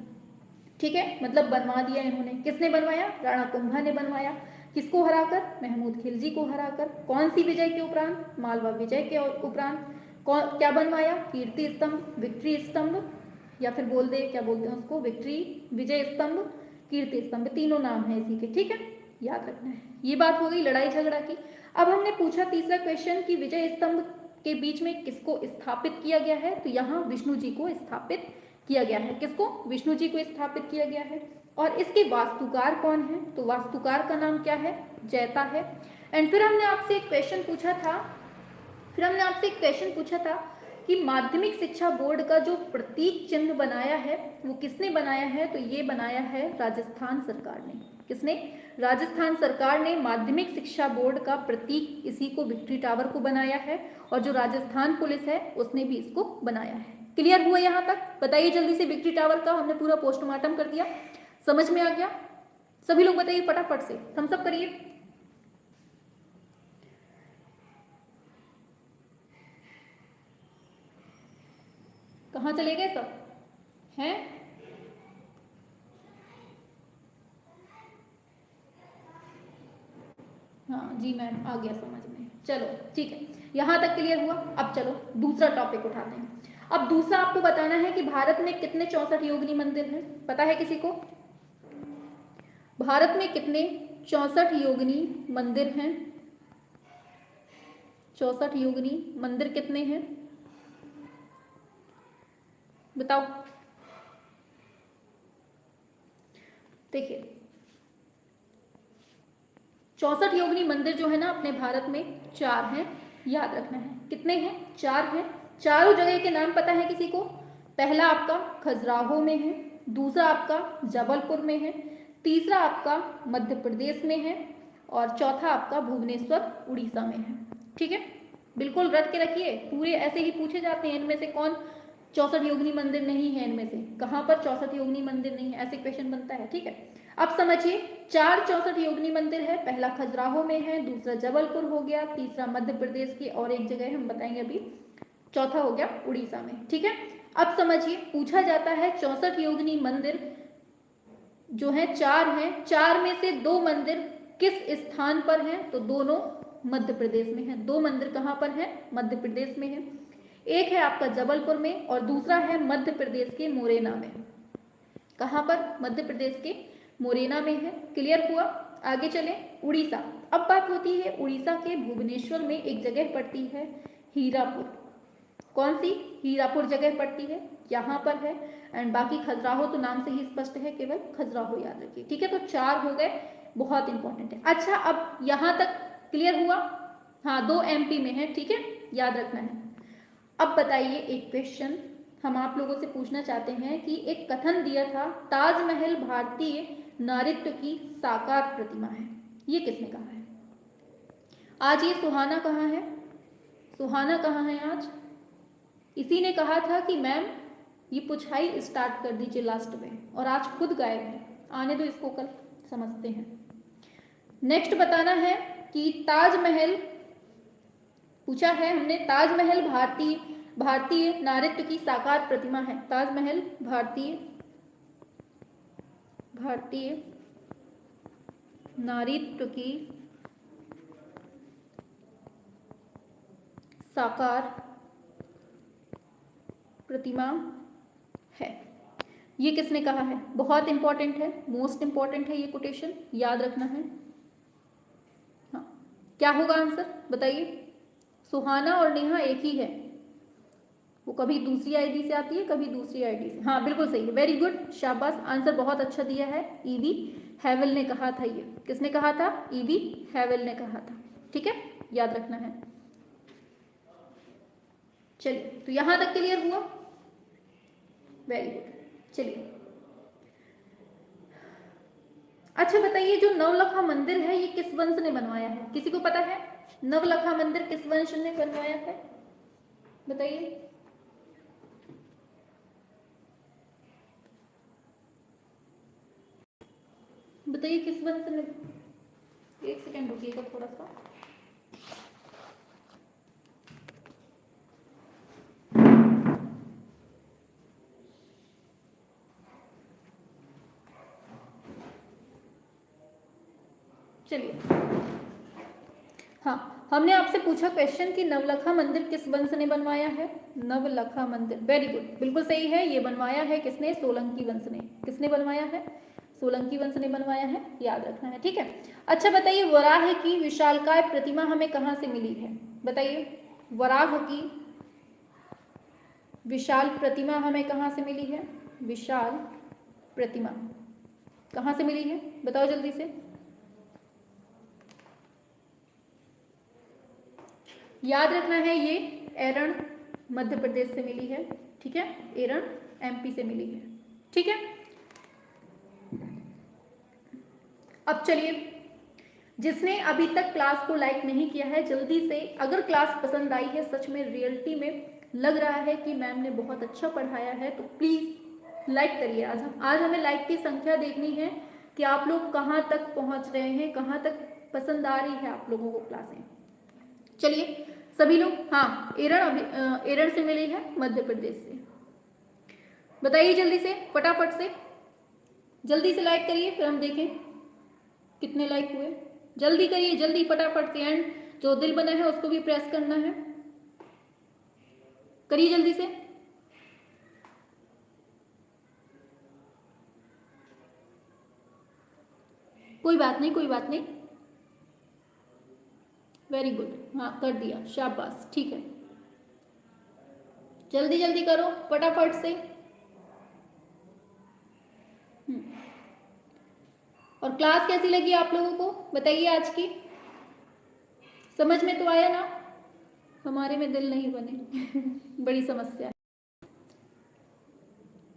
ठीक है, मतलब बनवा दिया इन्होंने। किसने बनवाया, राणा कुंभा ने बनवाया। किसको हराकर, महमूद खिलजी को हराकर। कौन सी विजय के उपरांत, मालवा विजय के उपरांत। क्या बनवाया, कीर्ति स्तंभ, विक्ट्री स्तंभ, या फिर क्या बोलते हैं उसको, विक्ट्री, विजय स्तंभ, कीर्ति स्तंभ, तीनों नाम है इसी के, ठीक है, याद रखना है। ये बात हो गई लड़ाई झगड़ा की। अब हमने पूछा तीसरा क्वेश्चन कि विजय स्तंभ के बीच में किसको स्थापित किया गया है, तो यहाँ विष्णु जी को स्थापित किया गया है। किसको, विष्णु जी को स्थापित किया गया है। और इसके वास्तुकार कौन है, तो वास्तुकार का नाम क्या है, जैता है। एंड फिर हमने आपसे एक क्वेश्चन पूछा था कि माध्यमिक शिक्षा बोर्ड का जो प्रतीक चिन्ह बनाया है वो किसने बनाया है, तो ये बनाया है राजस्थान सरकार ने। किसने? राजस्थान सरकार ने माध्यमिक शिक्षा बोर्ड का प्रतीक इसी को विक्ट्री टावर को बनाया है, और जो राजस्थान पुलिस है उसने भी इसको बनाया है। क्लियर हुआ यहाँ तक? बताइए जल्दी से, विक्ट्री टावर का हमने पूरा पोस्टमार्टम कर दिया, समझ में आ गया? सभी लोग बताइए फटाफट से, थम्स अप करिए। कहाँ चले गए सब हैं? हाँ जी मैम, आ गया समझ में। चलो ठीक है, यहाँ तक क्लियर हुआ। अब चलो दूसरा टॉपिक उठाते हैं। अब दूसरा आपको बताना है कि भारत में कितने 64 योगिनी मंदिर हैं, पता है किसी को? भारत में कितने 64 योगिनी मंदिर हैं? 64 योगिनी मंदिर कितने हैं बताओ। देखिए 64 योगिनी मंदिर जो है ना अपने भारत में 4 हैं, याद रखना है। कितने हैं? 4 हैं। चारों जगह के नाम पता है किसी को? पहला आपका खजुराहो में है, दूसरा आपका जबलपुर में है, तीसरा आपका मध्य प्रदेश में है, और चौथा आपका भुवनेश्वर उड़ीसा में है। ठीक है, बिल्कुल रट के रखिए, पूरे ऐसे ही पूछे जाते हैं, इनमें से कौन 64 योगिनी मंदिर नहीं है, इनमें से कहाँ पर 64 योगिनी मंदिर नहीं है, ऐसे क्वेश्चन बनता है। ठीक है, अब समझिए 4 64 योगिनी मंदिर है। पहला खजुराहो में है, दूसरा जबलपुर हो गया, तीसरा मध्य प्रदेश की और एक जगह हम बताएंगे अभी, चौथा हो गया उड़ीसा में। ठीक है, अब समझिए पूछा जाता है 64 योगिनी मंदिर जो है 4 हैं, 4 में से 2 मंदिर किस स्थान पर हैं, तो दोनों मध्य प्रदेश में हैं। 2 मंदिर कहाँ पर हैं? मध्य प्रदेश में है। एक है आपका जबलपुर में और दूसरा है मध्य प्रदेश के मुरैना में। कहाँ पर? मध्य प्रदेश के मुरैना में है। क्लियर हुआ? आगे चले उड़ीसा। अब बात होती है उड़ीसा के भुवनेश्वर में एक जगह पड़ती है हीरापुर। कौन सी? हीरापुर जगह पड़ती है, यहाँ पर है। एंड बाकी खजुराहो तो नाम से ही स्पष्ट है, केवल खजुराहो याद रखिए। ठीक है, तो 4 हो गए, बहुत इंपॉर्टेंट है। अच्छा, अब यहाँ तक क्लियर हुआ? हाँ, 2 MP में है। ठीक है, याद रखना है। अब बताइए एक क्वेश्चन हम आप लोगों से पूछना चाहते हैं कि एक कथन दिया था ताजमहल भारतीय नारित्व की साकार प्रतिमा है, ये किसने कहा है? आज ये सुहाना कहाँ है? सुहाना कहाँ है आज? इसी ने कहा था कि मैम ये पुछाई स्टार्ट कर दीजिए लास्ट में, और आज खुद गायब है। आने दो इसको, कल समझते हैं। नेक्स्ट बताना है कि ताजमहल पूछा है हमने, ताजमहल भारतीय नारित्व की साकार प्रतिमा है। ताजमहल भारतीय नारित्व की साकार प्रतिमा है, ये किसने कहा है? बहुत इंपॉर्टेंट है, मोस्ट इंपॉर्टेंट है ये कोटेशन, याद रखना है। हाँ, क्या होगा आंसर बताइए? सुहाना और नेहा एक ही है, वो कभी दूसरी आईडी से आती है, कभी दूसरी आईडी से। हाँ बिल्कुल सही है, वेरी गुड, शाबाश, आंसर बहुत अच्छा दिया है। ईवी हैवेल ने कहा था। ये किसने कहा था? ईवी हैवेल ने कहा था। ठीक है, याद रखना है। चलिए, तो यहां तक क्लियर हुआ? Very good. चलिए, अच्छा बताइए जो नवलखा मंदिर है ये किस वंश ने बनवाया है? किसी को पता है नवलखा मंदिर किस वंश ने बनवाया है? बताइए। बताइए किस वंश ने? एक सेकेंड रुकिएगा थोड़ा सा। चलिए, हाँ, हमने आपसे पूछा क्वेश्चन कि नवलखा मंदिर किस वंश ने बनवाया है? नवलखा मंदिर, वेरी गुड, बिल्कुल सही है। ये बनवाया है किसने? सोलंकी वंश ने। किसने बनवाया है? सोलंकी वंश ने बनवाया है, याद रखना है। ठीक है, अच्छा बताइए वराह की विशालकाय प्रतिमा हमें कहाँ से मिली है? बताइए, वराह की विशाल प्रतिमा हमें कहाँ से मिली है? विशाल प्रतिमा कहाँ से मिली है? बताओ जल्दी से। याद रखना है ये मध्य प्रदेश से मिली है, ठीक है। एरन एमपी से मिली है, ठीक है। अब चलिए, जिसने अभी तक क्लास को लाइक नहीं किया है जल्दी से, अगर क्लास पसंद आई है, सच में रियलिटी में लग रहा है कि मैम ने बहुत अच्छा पढ़ाया है, तो प्लीज लाइक करिए। आज हमें लाइक की संख्या देखनी है कि आप लोग कहाँ तक पहुँच रहे हैं, कहाँ तक पसंद आ रही है आप लोगों को क्लासें। चलिए सभी लोग, हाँ एरन से मिली है मध्य प्रदेश से। बताइए जल्दी से, फटाफट से, जल्दी से लाइक करिए, फिर हम देखें कितने लाइक हुए। जल्दी करिए, जल्दी फटाफट से, एंड जो दिल बना है उसको भी प्रेस करना है, करिए जल्दी से। कोई बात नहीं, कोई बात नहीं, वेरी गुड, हाँ कर दिया, शाबाश, ठीक है। जल्दी जल्दी करो फटाफट से। और क्लास कैसी लगी आप लोगों को, बताइए आज की, समझ में तो आया ना? हमारे में दिल नहीं बने बड़ी समस्या है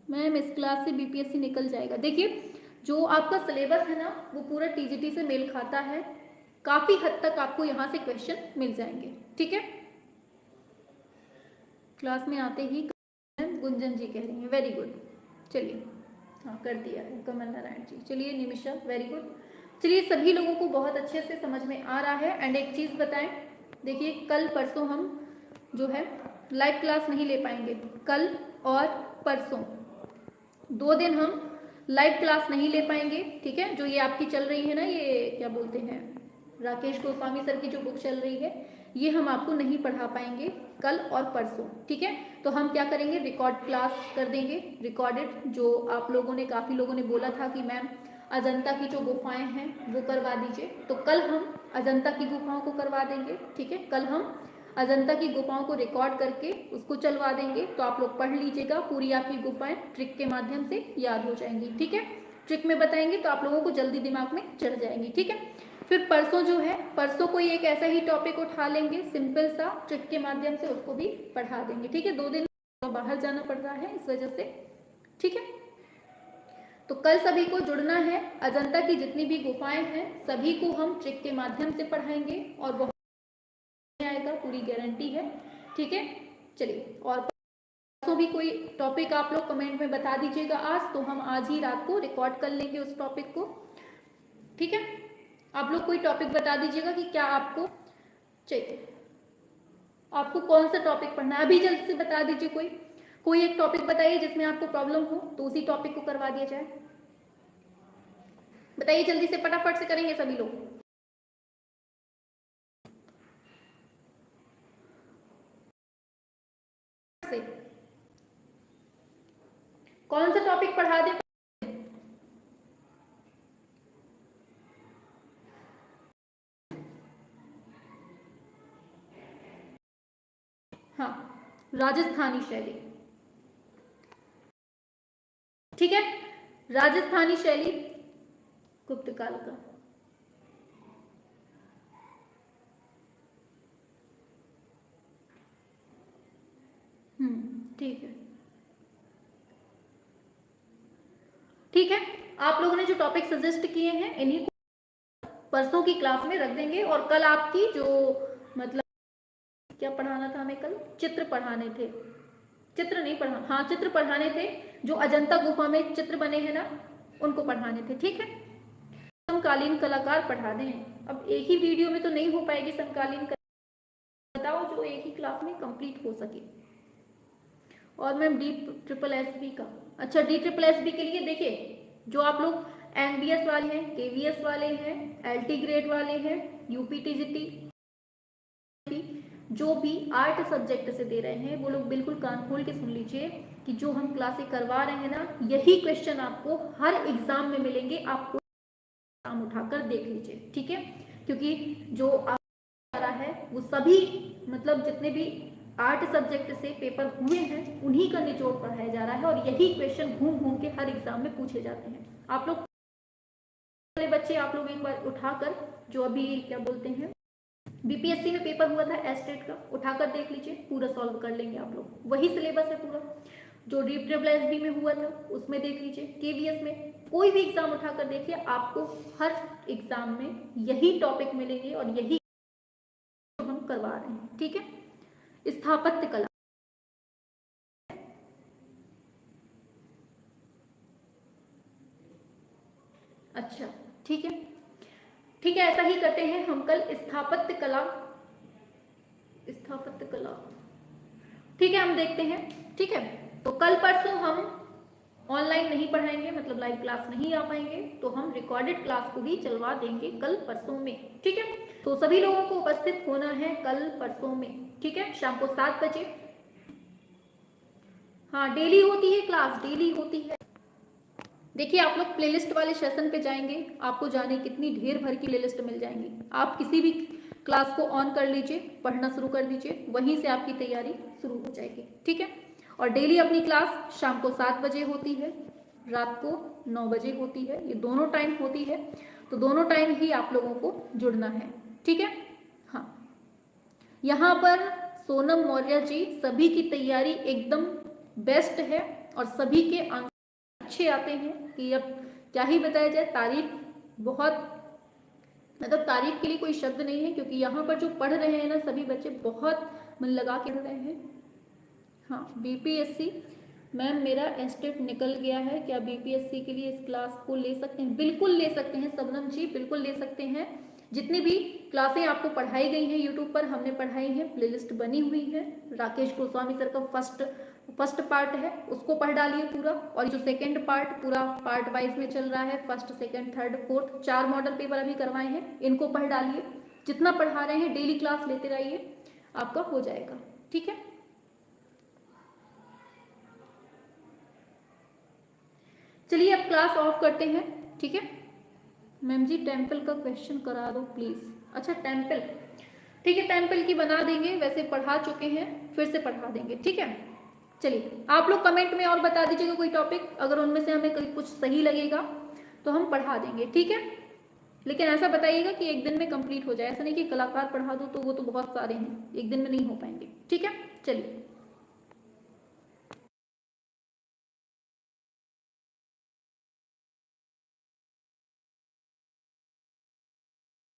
मैम, इस क्लास से बीपीएससी निकल जाएगा। देखिए जो आपका सिलेबस है ना वो पूरा टीजीटी से मेल खाता है, काफी हद तक आपको यहाँ से क्वेश्चन मिल जाएंगे, ठीक है। क्लास में आते ही गुंजन जी कह रही हैं, वेरी गुड, चलिए हाँ कर दिया है कमल नारायण जी, चलिए निमिषा, वेरी गुड। चलिए सभी लोगों को बहुत अच्छे से समझ में आ रहा है। एंड एक चीज़ बताएं, देखिए कल परसों हम जो है लाइव क्लास नहीं ले पाएंगे, कल और परसों 2 दिन हम लाइव क्लास नहीं ले पाएंगे, ठीक है। जो ये आपकी चल रही है ना, ये क्या बोलते हैं, राकेश गोस्वामी सर की जो बुक चल रही है, ये हम आपको नहीं पढ़ा पाएंगे कल और परसों, ठीक है। तो हम क्या करेंगे, रिकॉर्ड क्लास कर देंगे, रिकॉर्डेड। जो आप लोगों ने, काफ़ी लोगों ने बोला था कि मैम अजंता की जो गुफाएं हैं वो करवा दीजिए, तो कल हम अजंता की गुफाओं को करवा देंगे, ठीक है। कल हम अजंता की गुफाओं को रिकॉर्ड करके उसको चलवा देंगे, तो आप लोग पढ़ लीजिएगा, पूरी आपकी गुफाएं ट्रिक के माध्यम से याद हो जाएंगी, ठीक है। ट्रिक में बताएंगे तो आप लोगों को जल्दी दिमाग में चढ़ जाएंगी, ठीक है। फिर परसों जो है, परसों कोई एक ऐसा ही टॉपिक उठा लेंगे सिंपल सा, ट्रिक के माध्यम से उसको भी पढ़ा देंगे, ठीक है। 2 दिन बाहर जाना पड़ रहा है इस वजह से, ठीक है। तो कल सभी को जुड़ना है, अजंता की जितनी भी गुफाएं हैं सभी को हम ट्रिक के माध्यम से पढ़ाएंगे और बहुत आएगा, पूरी गारंटी है, ठीक है। चलिए, और परसों भी कोई टॉपिक आप लोग कमेंट में बता दीजिएगा आज, तो हम आज ही रात को रिकॉर्ड कर लेंगे उस टॉपिक को, ठीक है। आप लोग कोई टॉपिक बता दीजिएगा कि क्या आपको चाहिए, आपको कौन सा टॉपिक पढ़ना है, अभी जल्द से बता दीजिए। कोई एक टॉपिक बताइए जिसमें आपको प्रॉब्लम हो, तो उसी टॉपिक को करवा दिया जाए। बताइए जल्दी से, फटाफट से करेंगे सभी लोग। से कौन सा टॉपिक पढ़ा दे? हाँ, राजस्थानी शैली, ठीक है। राजस्थानी शैली गुप्त काल का, ठीक है, ठीक है। आप लोगों ने जो टॉपिक सजेस्ट किए हैं इन्हीं को परसों की क्लास में रख देंगे, और कल आपकी जो मतलब क्या पढ़ाना था हमें, कल चित्र पढ़ाने थे, चित्र नहीं पढ़ा, हाँ चित्र पढ़ाने थे, जो अजंता गुफा में चित्र बने हैं ना उनको पढ़ाने थे, ठीक है। समकालीन कलाकार पढ़ा दें, अब एक ही वीडियो में तो नहीं हो पाएगी समकालीन, बताओ जो एक ही क्लास में कंप्लीट हो सके। और मैम DSSS का, अच्छा DSSS के लिए देखिए, जो आप लोग NBS वाले हैं, KVS वाले हैं, LT ग्रेड वाले हैं, UPTGT, जो भी आर्ट सब्जेक्ट से दे रहे हैं वो लोग बिल्कुल कान खोल के सुन लीजिए कि जो हम क्लासें करवा रहे हैं ना, यही क्वेश्चन आपको हर एग्जाम में मिलेंगे, आपको एग्जाम उठाकर देख लीजिए, ठीक है। क्योंकि जो आ रहा है वो सभी मतलब जितने भी आर्ट सब्जेक्ट से पेपर हुए हैं उन्हीं का निचोड़ पढ़ाया जा रहा है, और यही क्वेश्चन घूम घूम के हर एग्जाम में पूछे जाते हैं। आप लोग बच्चे, आप लोग एक बार उठाकर जो अभी क्या बोलते हैं बीपीएससी में पेपर हुआ था एस्टेट का, उठाकर देख लीजिए, पूरा सॉल्व कर लेंगे आप लोग, वही सिलेबस है पूरा। जो DSSB में हुआ था उसमें देख लीजिए, KVS में, कोई भी एग्जाम उठाकर देखिए, आपको हर एग्जाम में यही टॉपिक मिलेंगे और यही हम करवा रहे हैं, ठीक है। स्थापत्य कला, अच्छा ठीक है, ठीक है, ऐसा ही करते हैं हम कल स्थापत्य कला, स्थापत्य कला, ठीक है, हम देखते हैं, ठीक है। तो कल परसों हम ऑनलाइन नहीं पढ़ाएंगे, मतलब लाइव क्लास नहीं आ पाएंगे, तो हम रिकॉर्डेड क्लास को ही चलवा देंगे कल परसों में, ठीक है। तो सभी लोगों को उपस्थित होना है कल परसों में, ठीक है, शाम को 7 बजे। हाँ, डेली होती है क्लास, डेली होती है। देखिए आप लोग प्लेलिस्ट वाले सेशन पे जाएंगे, आपको जाने कितनी ढेर भर की प्लेलिस्ट मिल जाएंगी। आप किसी भी क्लास को ऑन कर लीजिए, पढ़ना शुरू कर दीजिए, वहीं से आपकी तैयारी शुरू हो जाएगी, ठीक है। और डेली अपनी क्लास शाम को 7 बजे होती है, रात को 9 बजे होती है, ये दोनों टाइम होती है, तो दोनों टाइम ही आप लोगों को जुड़ना है, ठीक है। हाँ, यहाँ पर सोनम मौर्य जी, सभी की तैयारी एकदम बेस्ट है और सभी के अच्छे आते हैं कि अब क्या ही बताया जाए, तारीफ बहुत, मतलब तारीफ के लिए कोई शब्द नहीं है, क्योंकि यहाँ पर जो पढ़ रहे हैं ना सभी बच्चे बहुत मन लगा के पढ़ रहे हैं। हाँ, बीपीएससी मैम मेरा एस्टेट निकल गया है, क्या बीपीएससी के लिए इस क्लास को ले सकते हैं? बिल्कुल ले सकते हैं सबनम जी, बिल्कुल ले सकते हैं। जितनी भी क्लासें आपको पढ़ाई गई हैं यूट्यूब पर, हमने पढ़ाई है, प्लेलिस्ट बनी हुई है। राकेश गोस्वामी सर का फर्स्ट पार्ट है, उसको पढ़ डालिए पूरा, और जो सेकंड पार्ट पूरा पार्ट वाइज में चल रहा है, first second third fourth 4 model paper अभी करवाए हैं, इनको पढ़ डालिए। जितना पढ़ा रहे हैं डेली क्लास लेते रहिए, आपका हो जाएगा, ठीक है। चलिए अब क्लास ऑफ करते हैं, ठीक है। मैम जी टेम्पल का क्वेश्चन करा दो प्लीज। अच्छा टेम्पल, ठीक है, टेम्पल की बना देंगे, वैसे पढ़ा चुके हैं, फिर से पढ़ा देंगे, ठीक है। चलिए आप लोग कमेंट में और बता दीजिएगा कोई टॉपिक, अगर उनमें से हमें कोई कुछ सही लगेगा तो हम पढ़ा देंगे, ठीक है। लेकिन ऐसा बताइएगा कि एक दिन में कंप्लीट हो जाए, ऐसा नहीं कि कलाकार पढ़ा दो तो वो तो बहुत सारे हैं, एक दिन में नहीं हो पाएंगे, ठीक है। चलिए।